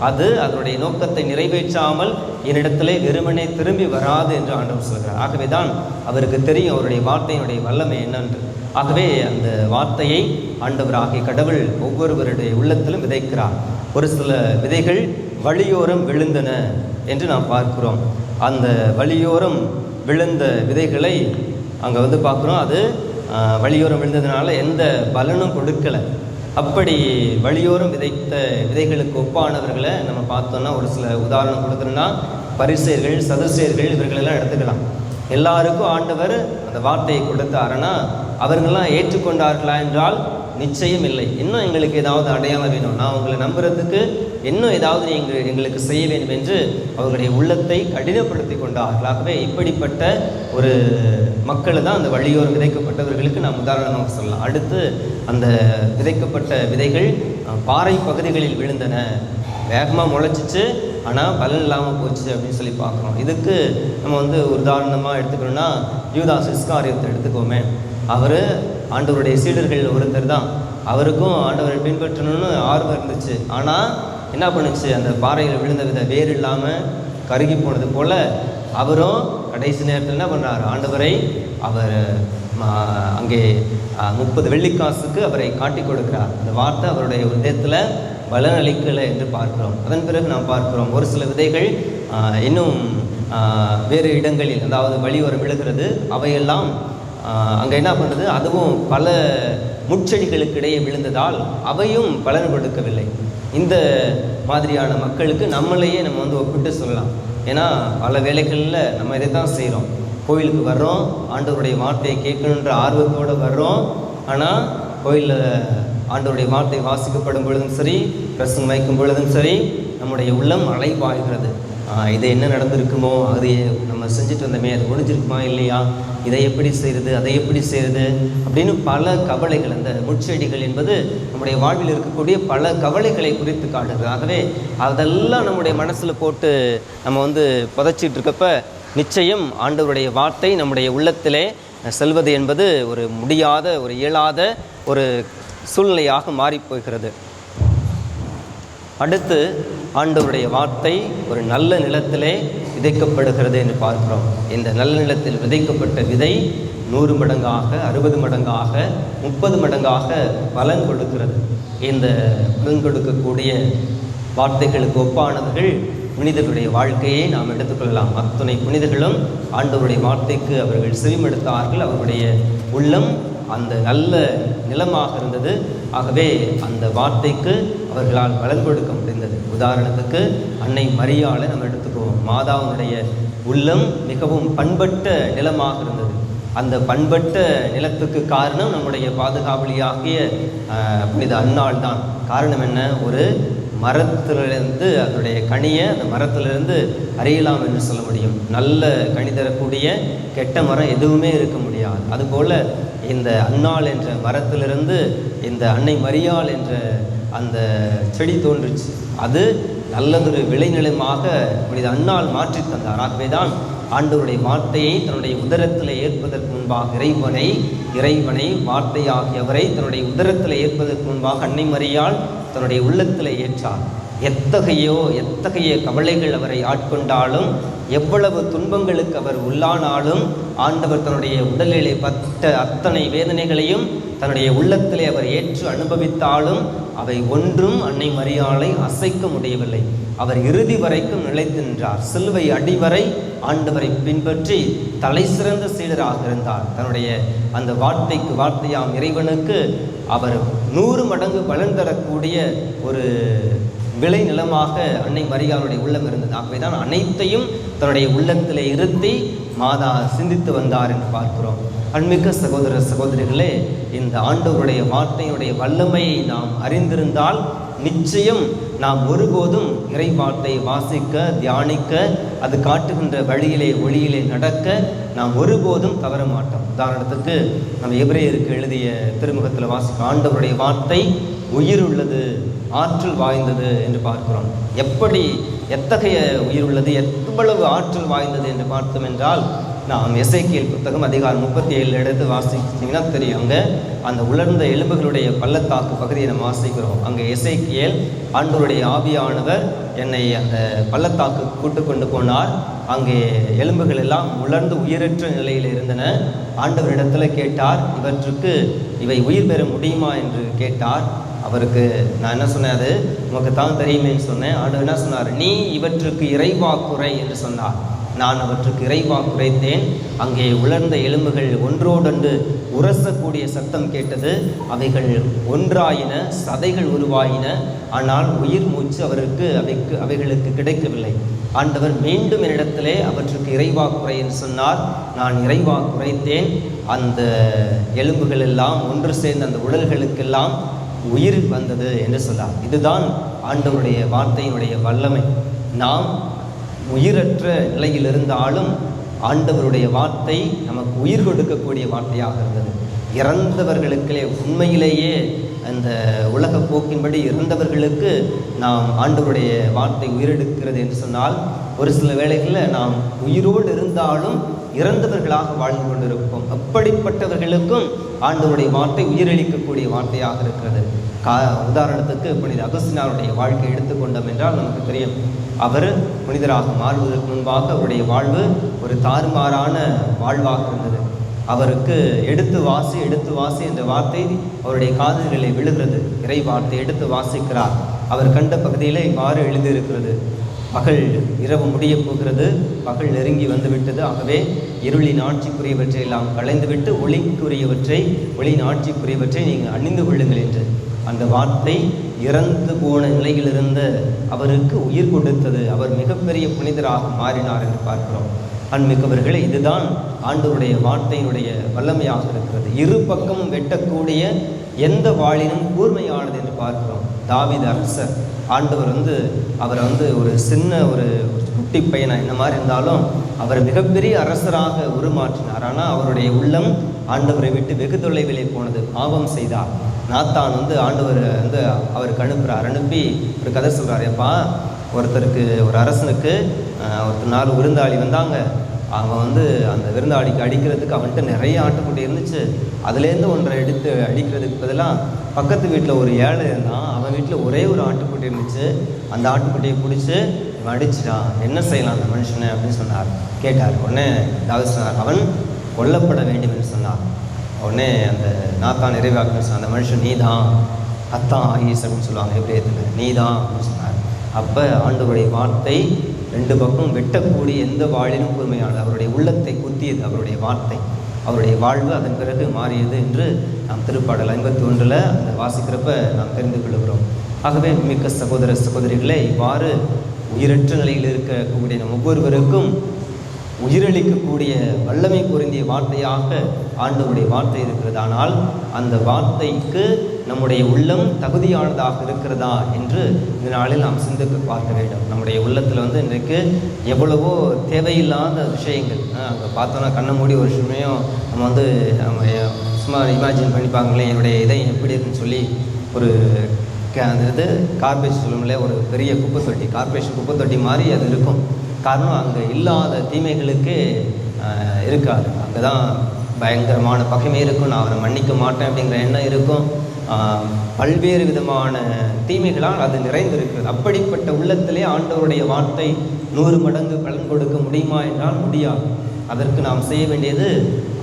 அது அதனுடைய நோக்கத்தை நிறைவேற்றாமல் என்னிடத்திலே வெறுமனே திரும்பி வராது என்று ஆண்டவர் சொல்கிறார். ஆகவே தான் அவருக்கு தெரியும் அவருடைய வார்த்தையினுடைய வல்லமை என்னென்று. ஆகவே அந்த வார்த்தையை ஆண்டவராகிய கடவுள் ஒவ்வொருவருடைய உள்ளத்திலும் விதைக்கிறார். ஒரு சில விதைகள் வழியோரம் விழுந்தன என்று நாம் பார்க்கிறோம். அந்த வழியோரம் விழுந்த விதைகளை அங்கே பார்க்குறோம். அது வழியோரம் விழுந்ததுனால எந்த பலனும் கொடுக்கலை. அப்படி வழியோரம் விதைத்த விதைகளுக்கு ஒப்பானவர்களை நம்ம பார்த்தோம்னா, ஒரு சில உதாரணம் கொடுக்குறோன்னா, பரிசேயர்கள், சதுசேயர்கள், இவர்களெல்லாம் எடுத்துக்கலாம். எல்லாருக்கும் ஆண்டவர் அந்த வார்த்தையை கொடுத்தாருன்னா அவர்களெல்லாம் ஏற்றுக்கொண்டார்களா என்றால் நிச்சயம் இல்லை. இன்னும் எங்களுக்கு ஏதாவது அடையாளம் வேணும், நான் உங்களை நம்புறதுக்கு இன்னும் ஏதாவது எங்களுக்கு செய்ய வேண்டும் என்று அவர்களுடைய உள்ளத்தை கடினப்படுத்தி கொண்டார்கள். ஆகவே இப்படிப்பட்ட ஒரு மக்களை தான் அந்த வழியோரம் விதைக்கப்பட்டவர்களுக்கு நாம் உதாரணமாக சொல்லலாம். அடுத்து அந்த விதைக்கப்பட்ட விதைகள் பாறை பகுதிகளில் விழுந்தன, வேகமாக முளைச்சிச்சு, ஆனால் பலன் இல்லாமல் போச்சு அப்படின்னு சொல்லி பார்க்குறோம். இதுக்கு நம்ம ஒரு உதாரணமாக எடுத்துக்கணும்னா, யூதாஸ் இஸ்காரியோத்தை எடுத்துக்கோமே. அவர் ஆண்டவருடைய சீடர்கள் ஒருத்தர் தான். அவருக்கும் ஆண்டவரை பின்பற்றணும்னு ஆர்வம் இருந்துச்சு. ஆனால் என்ன பண்ணுச்சு, அந்த பாறையில் விழுந்த வித வேறு இல்லாமல் கருகி போனது போல் அவரும் கடைசி நேரத்தில் என்ன பண்ணுறார், ஆண்டவரை அவர் அங்கே 30 வெள்ளிக்காசுக்கு அவரை காட்டி கொடுக்கிறார். அந்த வார்த்தை அவருடைய இதயத்தில் பலனளிக்கலை என்று பார்க்கிறோம். அதன் பிறகு நாம் பார்க்கிறோம் ஒரு சில விதைகள் இன்னும் வேறு இடங்களில், அதாவது வழியோரம் விழுகிறது, அவையெல்லாம் அங்கே என்ன பண்ணுறது, அதுவும் பல முட்செடிகளுக்கு இடையே விழுந்ததால் அவையும் பலன் கொடுக்கவில்லை. இந்த மாதிரியான மக்களுக்கு நம்மளையே நம்ம வந்து ஒப்பிட்டு சொல்லலாம். ஏன்னா பல வேளைகளில் நம்ம இதை தான் செய்கிறோம். கோயிலுக்கு வர்றோம், ஆண்டவருடைய வார்த்தையை கேட்கணுன்ற ஆர்வத்தோடு வர்றோம். ஆனால் கோயிலில் ஆண்டவருடைய வார்த்தை வாசிக்கப்படும் பொழுதும் சரி, பிரசங்கம் வைக்கும் பொழுதும் சரி, நம்முடைய உள்ளம் அலைபாய்கிறது. இது என்ன நடந்திருக்குமோ, அது நம்ம செஞ்சுட்டு வந்தோமே, அது முடிஞ்சிருக்குமா இல்லையா, இதை எப்படி செய்கிறது, அதை எப்படி செய்கிறது அப்படின்னு பல கவலைகள். அந்த முட்செடிகள் என்பது நம்முடைய வாழ்வில் இருக்கக்கூடிய பல கவலைகளை குறித்து காட்டுகிறது. ஆகவே அதெல்லாம் நம்முடைய மனசில் போட்டு நம்ம வந்து புதைச்சிட்டு இருக்கப்ப நிச்சயம் ஆண்டவருடைய வார்த்தை நம்முடைய உள்ளத்திலே செல்வது என்பது ஒரு முடியாத, ஒரு இயலாத ஒரு சூழ்நிலையாக மாறிப்போகிறது. அடுத்து ஆண்டவருடைய வார்த்தை ஒரு நல்ல நிலத்திலே விதைக்கப்படுகிறது என்று பார்க்கிறோம். இந்த நல்ல நிலத்தில் விதைக்கப்பட்ட விதை 100 மடங்காக, 60 மடங்காக, 30 மடங்காக பலன் கொடுக்கிறது. இந்த பலன் கொடுக்கக்கூடிய வார்த்தைகளுக்கு ஒப்பானவர்கள் புனிதர்களுடைய வாழ்க்கையை நாம் எடுத்துக்கொள்ளலாம். அத்தனை புனிதர்களும் ஆண்டவருடைய வார்த்தைக்கு அவர்கள் செவிமடுத்தார்கள். அவர்களுடைய உள்ளம் அந்த நல்ல நிலமாக இருந்தது. ஆகவே அந்த வார்த்தைக்கு அவர்களால் பலன் கொடுக்க முடிந்தது. உதாரணத்துக்கு அன்னை மரியாளை நம்ம எடுத்துக்குவோம். மாதாவுடைய உள்ளம் மிகவும் பண்பட்ட நிலமாக இருந்தது. அந்த பண்பட்ட நிலத்துக்கு காரணம் நம்முடைய பாதுகாவலியாகிய புனித அன்னாள் தான். காரணம் என்ன? ஒரு மரத்திலிருந்து அதனுடைய கனியை அந்த மரத்திலிருந்து அறியலாம் என்று சொல்ல முடியும். நல்ல கனி தரக்கூடிய கெட்ட மரம் எதுவுமே இருக்க முடியாது. அதுபோல் இந்த அன்னாள் என்ற மரத்திலிருந்து இந்த அன்னை மரியாள் என்ற அந்த செடி தோன்றுச்சு. அது நல்லதொரு விளைநிலமாக புனித அன்னாள் மாற்றி தந்தார். ஆகவே தான் ஆண்டவருடைய வார்த்தையை தன்னுடைய உதரத்தில் ஏற்பதற்கு முன்பாக இறைவனை வார்த்தையாகியவரை தன்னுடைய உதரத்தில் ஏற்பதற்கு முன்பாக அன்னை மரியாள் தன்னுடைய உள்ளத்தில் ஏற்றார். எத்தகைய கவலைகள் அவரை ஆட்கொண்டாலும், எவ்வளவு துன்பங்களுக்கு அவர் உள்ளானாலும், ஆண்டவர் தன்னுடைய உடலிலே பட்ட அத்தனை வேதனைகளையும் தன்னுடைய உள்ளத்திலே அவர் ஏற்று அனுபவித்தாலும் அவை ஒன்றும் அன்னை மரியாளை அசைக்க முடியவில்லை. அவர் இறுதி வரைக்கும் நிலைத்து நின்றார். சிலுவை அடிவரை ஆண்டவரை பின்பற்றி தலை சிறந்த சீடராக இருந்தார். தன்னுடைய அந்த வார்த்தையாம் இறைவனுக்கு அவர் 100 மடங்கு பலன் தரக்கூடிய ஒரு விளை நிலமாக அன்னை மரியாளுடைய உள்ளம் இருந்தது. ஆகவே தான் அனைத்தையும் தன்னுடைய உள்ளத்திலே இருத்தி மாதா சிந்தித்து வந்தார் என்று பார்க்கிறோம். அன்மிக்க சகோதர சகோதரிகளே, இந்த ஆண்டவருடைய வார்த்தையுடைய வல்லமையை நாம் அறிந்திருந்தால் நிச்சயம் நாம் ஒருபோதும் இறை வார்த்தையை வாசிக்க, தியானிக்க, அது காட்டுகின்ற ஒளியிலே நடக்க நாம் ஒருபோதும் தவற மாட்டோம். உதாரணத்துக்கு நம்ம எபிரேயருக்கு எழுதிய திருமுகத்தில் வாசிக்க ஆண்டவருடைய வார்த்தை உயிர் உள்ளது, ஆற்றல் வாய்ந்தது என்று பார்க்கிறோம். எத்தகைய உயிர் உள்ளது, எவ்வளவு ஆற்றல் வாய்ந்தது என்று பார்த்தோம் என்றால், நாம் எசேக்கியேல் புத்தகம் அதிகாரம் 37 எடுத்து வாசிச்சிங்கன்னா தெரியும். அங்கே அந்த உலர்ந்த எலும்புகளுடைய பள்ளத்தாக்கு பகுதியை நம்ம வாசிக்கிறோம். அங்கே எசேக்கியேல் ஆண்டவருடைய ஆவியானவர் என்னை அந்த பள்ளத்தாக்கு கூட்டு கொண்டு போனார். அங்கே எலும்புகள் எல்லாம் உலர்ந்து உயிரற்ற நிலையில் இருந்தன. ஆண்டவரிடத்தில் கேட்டார், இவை உயிர் பெற முடியுமா என்று கேட்டார். அவருக்கு நான் என்ன சொன்னேன், அது உமக்கு தான் தெரியுமேன்னு சொன்னேன். ஆண்டவர் என்ன சொன்னார், நீ இவற்றுக்கு இறைவாக்குரை என்று சொன்னார். நான் அவற்றுக்கு இறைவாக்குரைத்தேன். அங்கே உலர்ந்த எலும்புகள் ஒன்றோடொன்று உரசக்கூடிய சத்தம் கேட்டது. அவைகள் ஒன்றாயின, சதைகள் உருவாயின. ஆனால் உயிர் மூச்சு அவைகளுக்கு கிடைக்கவில்லை. ஆண்டவர் மீண்டும் என்னிடத்திலே அவற்றுக்கு இறைவாக்குரை என்று சொன்னார். நான் இறைவாக்குரைத்தேன். அந்த எலும்புகள் எல்லாம் ஒன்று சேர்ந்த அந்த உடல்களுக்கெல்லாம் உயிர் வந்தது என்று சொன்னார். இதுதான் ஆண்டவருடைய வார்த்தையினுடைய வல்லமை. நாம் உயிரற்ற நிலையில் இருந்தாலும் ஆண்டவருடைய வார்த்தை நமக்கு உயிர் கொடுக்கக்கூடிய வார்த்தையாக இருந்தது. இறந்தவர்களுக்கே உண்மையிலேயே அந்த உலக போக்கின்படி இறந்தவர்களுக்கு நாம் ஆண்டவருடைய வார்த்தை உயிரெடுக்கிறது என்று சொன்னால், ஒரு சில வேளைகளில் நாம் உயிரோடு இருந்தாலும் இறந்தவர்களாக வாழ்ந்து கொண்டிருப்போம். அப்படிப்பட்டவர்களுக்கும் ஆண்டவருடைய வார்த்தை உயிரளிக்கக்கூடிய வார்த்தையாக இருக்கிறது. உதாரணத்துக்கு புனித அகஸ்தினாருடைய வாழ்க்கை எடுத்துக்கொண்டோம் என்றால் நமக்கு தெரியும். அவர் புனிதராக மாறுவதற்கு முன்பாக அவருடைய வாழ்வு ஒரு தாறுமாறான வாழ்வாக இருந்தது. அவருக்கு எடுத்து வாசி என்ற வார்த்தை அவருடைய காதுகளிலே விழுகிறது. இறை வார்த்தை எடுத்து வாசிக்கிறார். அவர் கண்ட பகுதியில் இவ்வாறு எழுதியிருக்கிறது, பகல் இரவு முடிய போகிறது, பகல் நெருங்கி வந்துவிட்டது. ஆகவே இருளின் ஆட்சிக்குரியவற்றை எல்லாம் களைந்துவிட்டு ஒளியின் ஆட்சிக்குரியவற்றை நீங்கள் அணிந்து கொள்ளுங்கள் என்று அந்த வார்த்தை இறந்து போன நிலையில் இருந்த அவருக்கு உயிர் கொடுத்தது. அவர் மிகப்பெரிய புனிதராக மாறினார் என்று பார்க்கிறோம். அன்மிக்கவர்களே, இதுதான் ஆண்டவருடைய வார்த்தையினுடைய வல்லமையாக இருக்கிறது. இரு பக்கமும் வெட்டக்கூடிய எந்த வாளினும் கூர்மையானது என்று பார்க்கிறோம். தாவீது அரசர், ஆண்டவர் அவரை ஒரு சின்ன ஒரு குட்டி பையனா இந்த மாதிரி இருந்தாலும் அவர் மிகப்பெரிய அரசராக உருமாற்றினார். ஆனால் அவருடைய உள்ளம் ஆண்டவரை விட்டு வெகு தொலைவிலே போனது. பாவம் செய்தார். நாத்தான் ஆண்டவர் அவருக்கு அனுப்பி ஒரு கதை சொல்கிறார். எப்பா, ஒரு அரசனுக்கு ஒரு 4 விருந்தாளி வந்தாங்க. அவன் அந்த விருந்தாளிக்கு அடிக்கிறதுக்கு அவன்கிட்ட நிறைய ஆட்டுக்குட்டி இருந்துச்சு. அதுலேருந்து ஒன்றை எடுத்து அடிக்கிறதுக்கு பதிலாக பக்கத்து வீட்டில் ஒரு ஏழை இருந்தான். அவன் வீட்டில் ஒரே ஒரு ஆட்டுக்குட்டி இருந்துச்சு. அந்த ஆட்டுக்குட்டியை பிடிச்சி இவன் அடிச்சிட்டான். என்ன செய்யலாம் அந்த மனுஷனை அப்படின்னு கேட்டார். உடனே தாவீது சொன்னார், அவன் கொல்லப்பட வேண்டும் என்று சொன்னார். உடனே அந்த நாத்தான் நிறைவாக்க சொன்னார், அந்த மனுஷன் நீதான், அத்தான் ஆயிஸ் அப்படின்னு சொல்லுவாங்க எபிரேயத்தில், நீதான் அப்படின்னு சொன்னார். அப்போ ஆண்டவருடைய வார்த்தை 2 பக்கம் வெட்டக்கூடிய எந்த வாளினும் கூர்மையானது. அவருடைய உள்ளத்தை குத்தியது அவருடைய வார்த்தை. அவருடைய வாழ்வு அதன் பிறகு மாறியது என்று நாம் திருப்பாடல் 51 அந்த வாசிக்கிறப்ப நாம் தெரிந்து கொள்கிறோம். ஆகவே மிக்க சகோதர சகோதரிகளே, இவ்வாறு உயிரற்ற நிலையில் இருக்கக்கூடிய நம் ஒவ்வொருவருக்கும் உயிரளிக்கக்கூடிய வல்லமை பொருந்திய வார்த்தையாக ஆண்டவருடைய வார்த்தை இருக்கிறது. ஆனால் அந்த வார்த்தைக்கு நம்முடைய உள்ளம் தகுதியானதாக இருக்கிறதா என்று இந்த நாளில் நாம் சிந்தித்து பார்க்க வேண்டும். நம்முடைய உள்ளத்தில் இன்றைக்கு எவ்வளவோ தேவையில்லாத விஷயங்கள், அங்கே பார்த்தோன்னா கண்ணை மூடி ஒரு சமயம் நம்ம சும்மா இமேஜின் பண்ணிப்பாங்களே, என்னுடைய இதயம் எப்படி இருக்குன்னு சொல்லி ஒரு கார்பரேஷன் சொல்லுங்களே, ஒரு பெரிய குப்பை தொட்டி, கார்பரேஷன் குப்பை தொட்டி மாதிரி அது இருக்கும். காரணம், அங்கே இல்லாத தீமைகளுக்கு இருக்காது. அங்கே தான் பயங்கரமான பகைமை இருக்கும். நான் அவரை மன்னிக்க மாட்டேன் அப்படிங்கிற எண்ணம் இருக்கும். பல்வேறு விதமான தீமைகளால் அது நிறைந்திருக்கிறது. அப்படிப்பட்ட உள்ளத்திலே ஆண்டவருடைய வார்த்தை 100 மடங்கு பலன் கொடுக்க முடியுமா என்றால் முடியாது. அதற்கு நாம் செய்ய வேண்டியது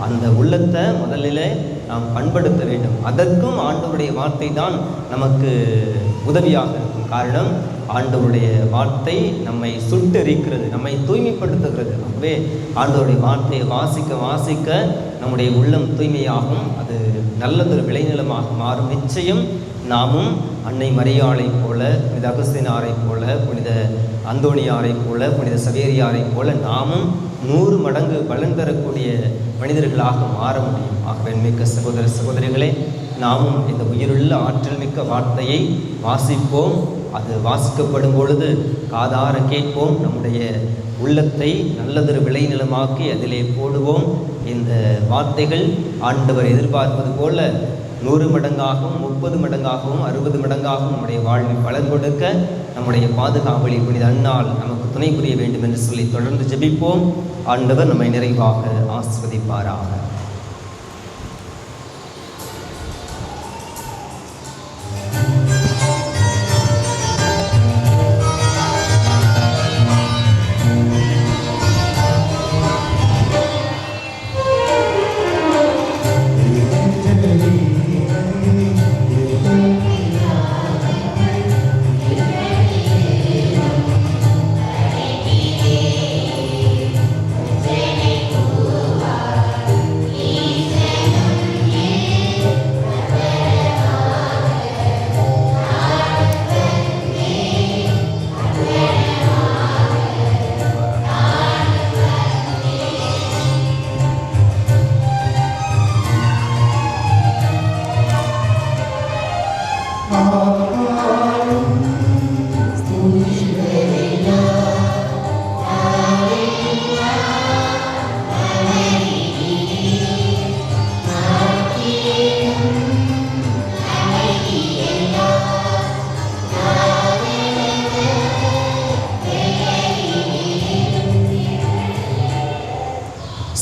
அந்த உள்ளத்தை முதலில் நாம் பண்படுத்த வேண்டும். அதற்கும் ஆண்டவருடைய வார்த்தை தான் நமக்கு உதவியாக இருக்கும். காரணம், ஆண்டவருடைய வார்த்தை நம்மை சுட்டெரிக்கிறது, நம்மை தூய்மைப்படுத்துகிறது. ஆகவே ஆண்டவருடைய வார்த்தையை வாசிக்க நம்முடைய உள்ளம் தூய்மையாகும். அது நல்லதொரு விளைநிலமாக மாறும். நிச்சயம் நாமும் அன்னை மரியாளை போல, புனித அகஸ்தீனாரை போல, புனித அந்தோணியாரை போல, புனித சவேரியாரை போல நாமும் 100 மடங்கு பலன் தரக்கூடிய மனிதர்களாக மாற முடியும். ஆகவே மிக்க சகோதர சகோதரிகளே, நாமும் இந்த உயிருள்ள ஆற்றல் மிக்க வார்த்தையை வாசிப்போம். அது வாசிக்கப்படும் பொழுது காதார கேட்போம். நம்முடைய உள்ளத்தை நல்லதொரு விளைநிலமாக்கி அதிலே போடுவோம். இந்த வார்த்தைகள் ஆண்டவர் எதிர்பார்ப்பது போல 100 மடங்காகவும் 30 மடங்காகவும் 60 மடங்காகவும் நம்முடைய வாழ்வில் பலன் கொடுக்க நம்முடைய பாதுகாவலி புனித அன்னாள் நமக்கு துணை புரிய வேண்டும் என்று சொல்லி தொடர்ந்து ஜெபிப்போம். ஆண்டவர் நம்மை நிறைவாக ஆசீர்வதிப்பாராக.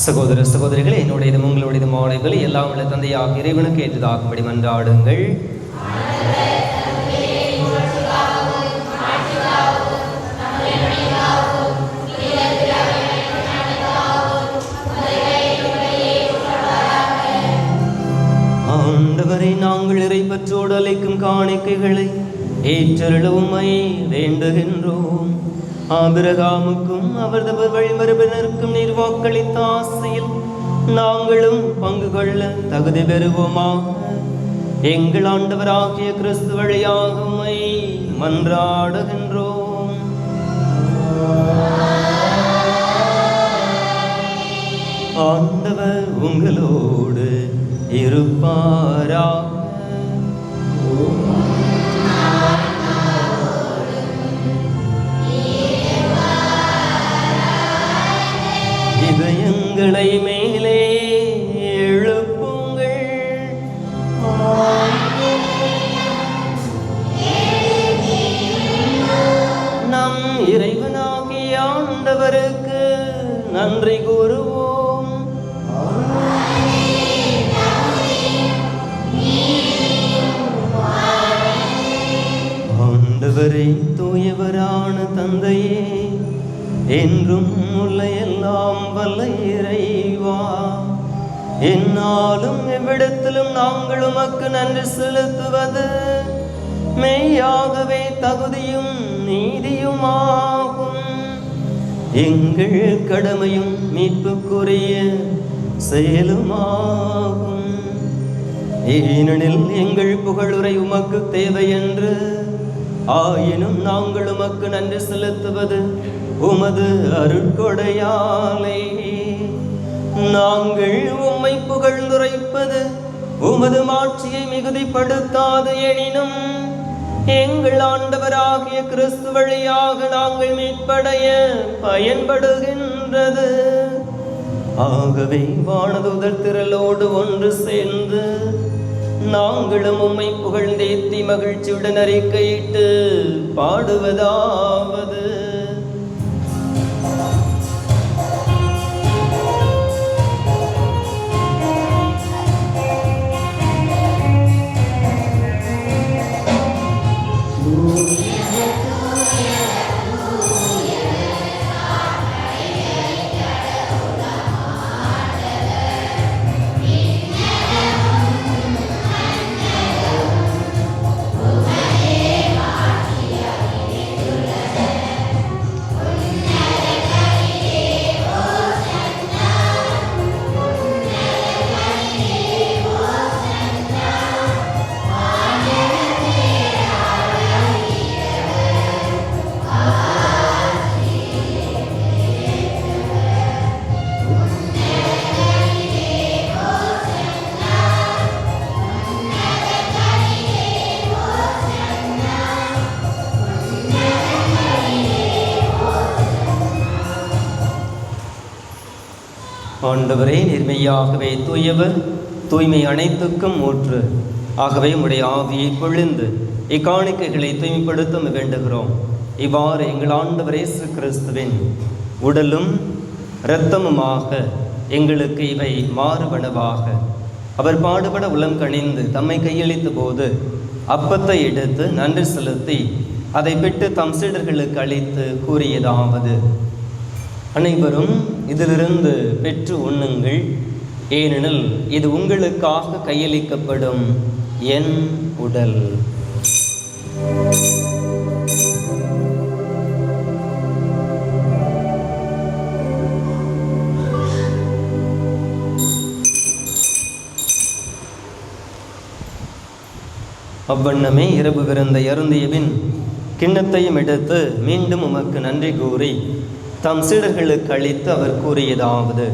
சகோதர சகோதரிகளே, என்னுடையதும் உங்களுடையதும் ஆணைகளை எல்லாம் உள்ள தந்தையாக இறைவனுக்கு ஏற்றதாகும்படி மன்றாடுங்கள். ஆண்டவரை, நாங்கள் இறைப்பற்றோடு அளிக்கும் காணிக்கைகளை ஏற்றருளவுமை வேண்டுகின்றோம். ஆபிரகாமுக்கும் அவரது வழிமரபினருக்கும் நீர் வாக்களித்த ஆசையில் நாங்களும் பங்கு கொள்ள தகுதி பெறுவோமாக. எங்கள் ஆண்டவராகிய கிறிஸ்து வழியாக உம்மை மன்றாடுகின்றோம். ஆண்டவர் உங்களோடு இருப்பாராக. இதயங்களை மேலே எழுப்புங்கள். நம் இறைவனாகிய ஆண்டவருக்கு நன்றி கூறுவோம். ஆண்டவரே, தூயவரான தந்தையே, என்றும் உள்ள எல்லாம் வல்ல இறைவா, என்னாலும் எவ்விடத்திலும் நாங்கள் உமக்கு நன்றி செலுத்துவது மெய்யாகவே தகுதியும் நீதியுமாகும். எங்கள் கடமையும் மீட்புக்குரிய செயலுமாகும். ஏனெனில் எங்கள் புகழுரை உமக்கு தேவை என்று, ஆயினும் நாங்கள் உமக்கு நன்றி செலுத்துவது உமது அருட்கொடையாலே. நாங்கள் உம்மை புகழ்ந்துரைப்பது உமது மாட்சியை மிகுதிப்படுத்தாது எனினும், எங்கள் ஆண்டவராகிய கிறிஸ்து வழியாக நாங்கள் மீட்படைய பயன்படுகின்றது. ஆகவே வானதூதர் திரளோடு ஒன்று சேர்ந்து நாங்களும் உம்மை புகழ்ந்தேத்தி மகிழ்ச்சியுடன் அறிக்கையிட்டு பாடுவதாவது: ஆண்டவரே, நேர்மையாகவே தூயவர், தூய்மை அனைத்துக்கும் ஊற்று. ஆகவே உம்முடைய ஆவியை பொழிந்து இக்காணிக்கைகளை தூய்மைப்படுத்த வேண்டுகிறோம். இவ்வாறு எங்கள் ஆண்டவர் இயேசு கிறிஸ்துவின் உடலும் இரத்தமுமாக எங்களுக்கு இவை மாறுபனவாக. அவர் பாடுபட உளம் கனிந்து தம்மை கையளித்த போது அப்பத்தை எடுத்து நன்றி செலுத்தி அதை பெற்று தம் சீடர்களுக்கு அளித்து கூறியதாவது: அனைவரும் இதிலிருந்து பெற்று உண்ணுங்கள், ஏனெனில் இது உங்களுக்காக கையளிக்கப்படும் என் உடல். அவ்வண்ணமே இரவு விருந்தை அருந்தியபின் கிண்ணத்தையும் எடுத்து மீண்டும் உமக்கு நன்றி கூறி தம் சீடர்களுக்கு அளித்து அவர் கூறியதாவது: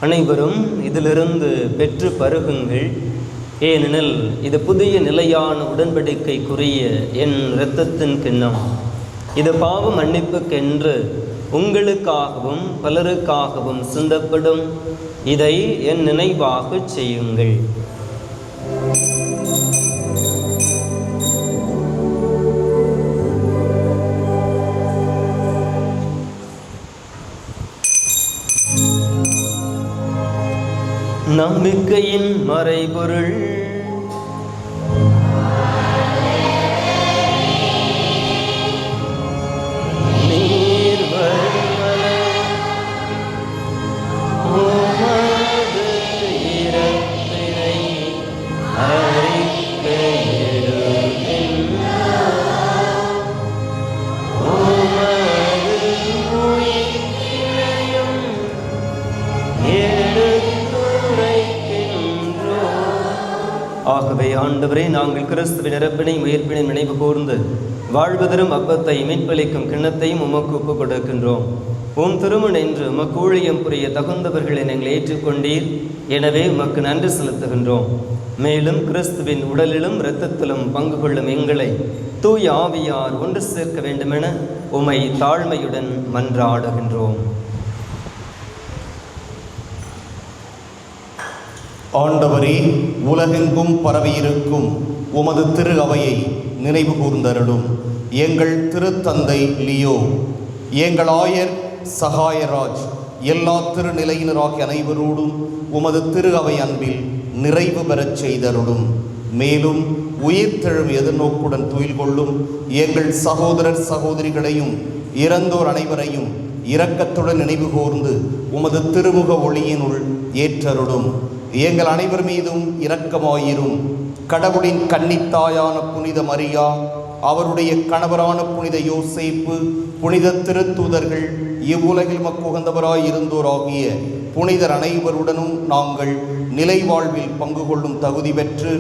அனைவரும் இதிலிருந்து பெற்று பருகுங்கள், ஏனெனில் இது புதிய நிலையான உடன்படிக்கைக்குரிய என் இரத்தத்தின் கிண்ணம். இது பாவ மன்னிப்புக்கென்று உங்களுக்காகவும் பலருக்காகவும் சிந்தப்படும். இதை என் நினைவாக செய்யுங்கள். நம்பிக்கையின் மறைபொருள். நீர் வருவன உமது இரத்தினை அறிக்கையிடுகின்றோம். உமது ஆண்டவரே, நாங்கள் கிறிஸ்துவின் இறப்பினையும் உயிர்ப்பினையும் நினைவு கூர்ந்து வாழ்வதரும் அப்பத்தை மீட்பளிக்கும் கிண்ணத்தையும் உமக்கு ஒப்புக் கொடுக்கின்றோம். உம் திருமண் என்று உமக்கு ஊழியம் புரிய தகுந்தவர்களை நீங்கள் ஏற்றுக்கொண்டீர். எனவே உமக்கு நன்றி செலுத்துகின்றோம். மேலும் கிறிஸ்துவின் உடலிலும் இரத்தத்திலும் பங்கு கொள்ளும் எங்களை தூய ஆவியார் ஒன்று சேர்க்க வேண்டுமென உமை தாழ்மையுடன் மன்றாடுகின்றோம். ஆண்டவரே, உலகெங்கும் பரவியிருக்கும் உமது திரு அவையை நினைவு கூர்ந்தருளும். எங்கள் திருத்தந்தை லியோ, எங்கள் ஆயர் சகாயராஜ், எல்லா திருநிலையினராகிய அனைவரோடும் உமது திரு அவை அன்பில் நிறைவு பெறச் செய்தருளும். மேலும் உயிர்த்தெழும் எதிர்நோக்குடன் துயில் கொள்ளும் எங்கள் சகோதரர் சகோதரிகளையும் இறந்தோர் அனைவரையும் இரக்கத்துடன் நினைவு கூர்ந்து உமது திருமுக ஒளியினுள் ஏற்றருளும். எங்கள் அனைவர் மீதும் இரக்கமாயிரும். கடவுளின் கன்னித்தாயான புனித மரியா, அவருடைய கணவரான புனித யோசேப்பு, புனித திருத்தூதர்கள், இவ்வுலகில் மக்குகந்தவராயிருந்தோராகிய புனிதர் அனைவருடனும் நாங்கள் நிலை வாழ்வில் பங்கு கொள்ளும் தகுதி பெற்று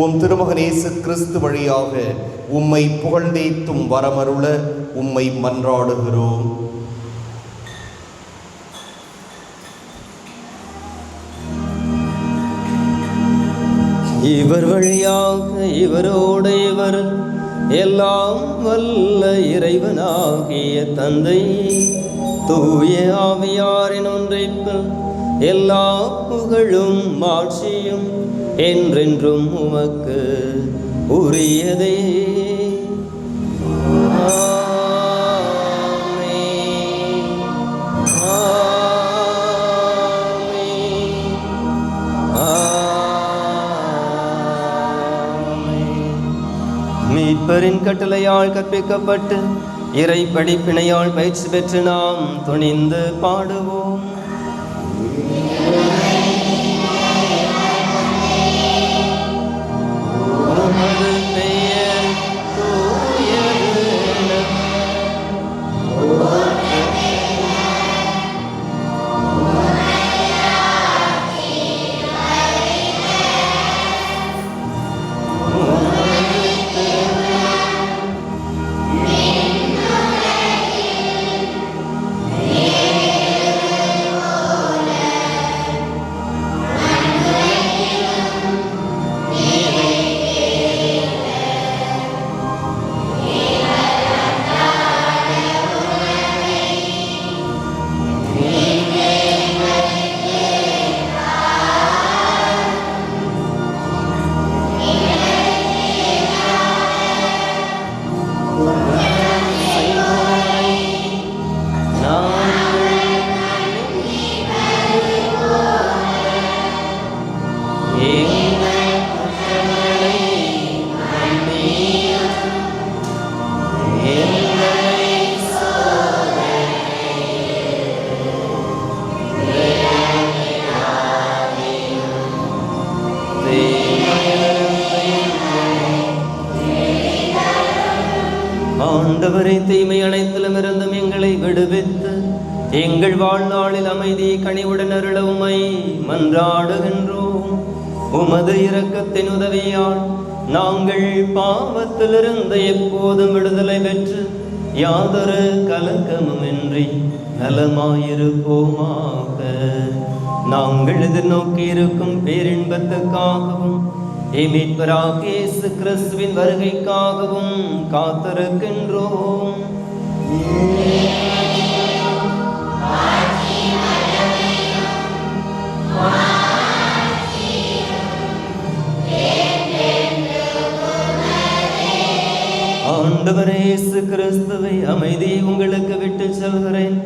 உம் திருமகன் இயேசு கிறிஸ்து வழியாக உம்மை புகழ்ந்தேத்தும் வரமருள உம்மை மன்றாடுகிறோம். இவர் வழியாக இவரோடு இவர் எல்லாம் வல்ல இறைவனாகிய தந்தை தூய ஆவியாரின் ஒன்றைப்பில் எல்லா புகழும் மாட்சியும் என்றென்றும் உமக்கு உரியதே. மீட்பரின் கட்டளையால் கற்பிக்கப்பட்டு இறை படிப்பினையால் பயிற்சி பெற்று நாம் துணிந்து பாடுவோம். ஆண்டவரே, தீமை அனைத்திலும் இருந்தும் எங்களை விடுவித்து எங்கள் வாழ்நாளில் அமைதி கனிவுடன் அருள உம்மை மன்றாடுகின்றோம். உமது இரக்கத்தின் உதவியால் நாங்கள் பாவத்திலிருந்து எப்போதும் விடுதலை பெற்று யாதொரு கலக்கமுமின்றி நலமாயிருப்போமாக. நாங்கள் எதிர்நோக்கி இருக்கும் பேரின்பத்துக்காகவும் மீட்பராகிய இயேசு கிறிஸ்துவின் வருகைக்காகவும் காத்திருக்கின்றோம். ஆண்டவரே இயேசு கிறிஸ்துவை, அமைதியை உங்களுக்கு விட்டு செல்கிறேன்,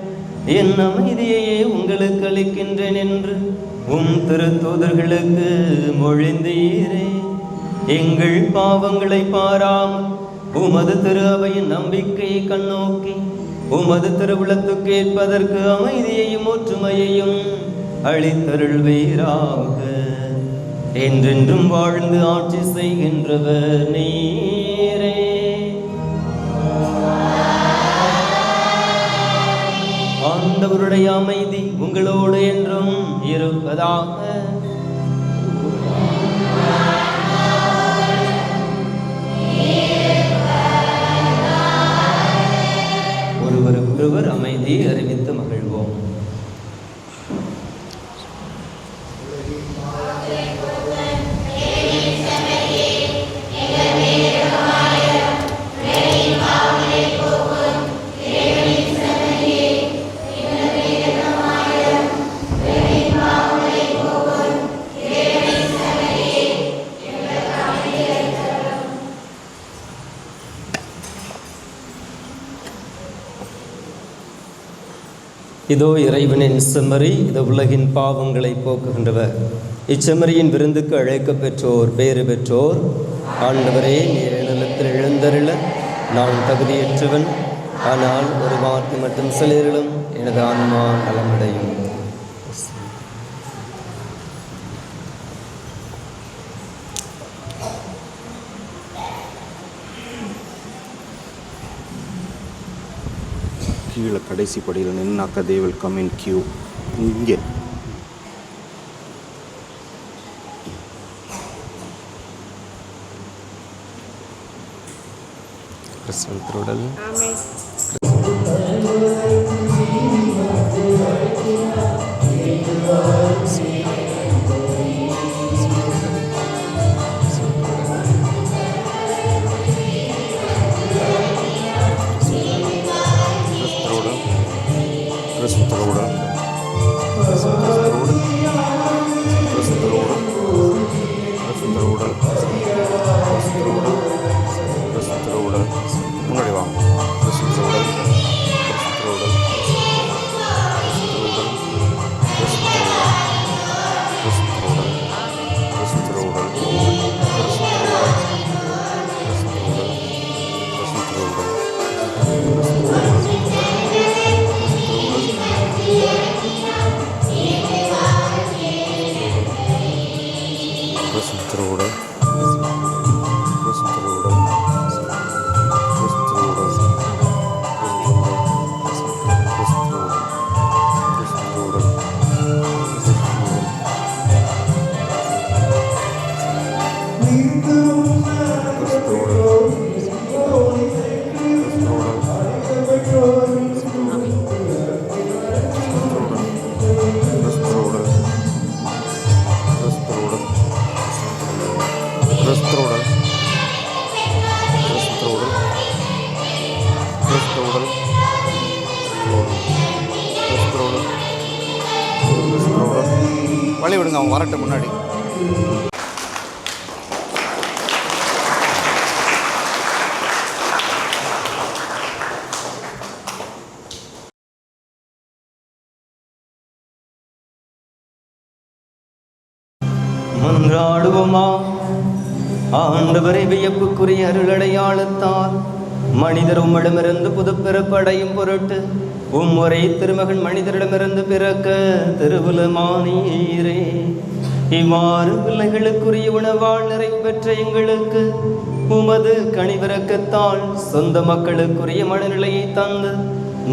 என் அமைதியையே உங்களுக்கு அளிக்கின்றேன் என்று உம் திருத்தூதர்களுக்கு மொழிந்தீரே. எங்கள் பாவங்களை பாராமல் உமது திரு அவையின் நம்பிக்கையை கண்ணோக்கி உமது திருவுளத்துக்கு ஏற்பதற்கு அமைதியையும் ஒற்றுமையையும் அளித்தருள்வீராக. என்றென்றும் வாழ்ந்து ஆட்சி செய்கின்றவர் நீரே. ஆண்டவருடைய அமைதி உங்களோடு என்றும் இருப்பதாக. செய்தியை அறிவித்து மகிழ்வோம். இதோ இறைவனின் செம்மறி, இது உலகின் பாவங்களை போக்குகின்றவர். இச்செம்மறியின் விருந்துக்கு அழைக்க பெற்றோர் பேறு பெற்றோர். ஆண்டவரே, நீர் நிலத்தில் எழுந்தருள நான் தகுதியற்றவன், ஆனால் ஒரு வார்த்தை மட்டும் சொல்லிருளும், எனது ஆன்மா நலமடையும். கீழே கடைசி படியில் நின்னாக்க they will come in queue. இங்கே கிறிஸ்துவுடன் முன்னாடி வாங்க. வழி விடுங்க, அவங்க வரட்ட முன்னாடி. மன்றாடுவோமா. ஆண்டவரை, வியப்புக்குரிய அருளடையாளத்தால் மனிதர் உம்மிடமிருந்து புதுப்பிறப்படையும் பொருட்டு ஒரே திருமகன் மனிதரிடமிருந்து பிறக்க திருவுலமானீரே. இவ்வாறு பிள்ளைகளுக்குரிய உணவால் நிறைவு பெற்ற எங்களுக்கு உமது கனிவிறக்கத்தால் சொந்த மக்களுக்குரிய மனநிலையை தந்து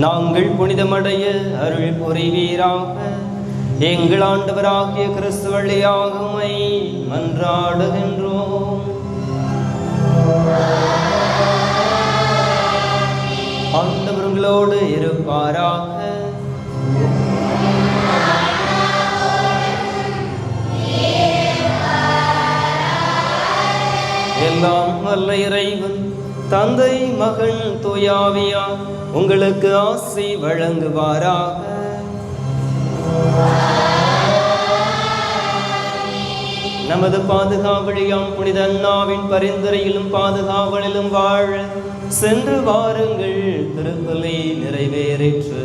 நாங்கள் புனிதமடைய அருள் புரிவீராக. எங்கள் ஆண்டவராகிய கிறிஸ்து வழியாக உம்மை மன்றாடுகின்றோம். ஆண்டவர் உங்களோடு இருப்பாராக. எல்லாம் வல்ல இறைவன் தந்தை, மகன், தூயாவியார் உங்களுக்கு ஆசி வழங்குவாராக. நமது பாதுகாவலியாம் புனித அன்னாவின் பரிந்துரையிலும் பாதுகாவலிலும் வாழ சென்று வாருங்கள். திருப்பலி நிறைவேறிற்று.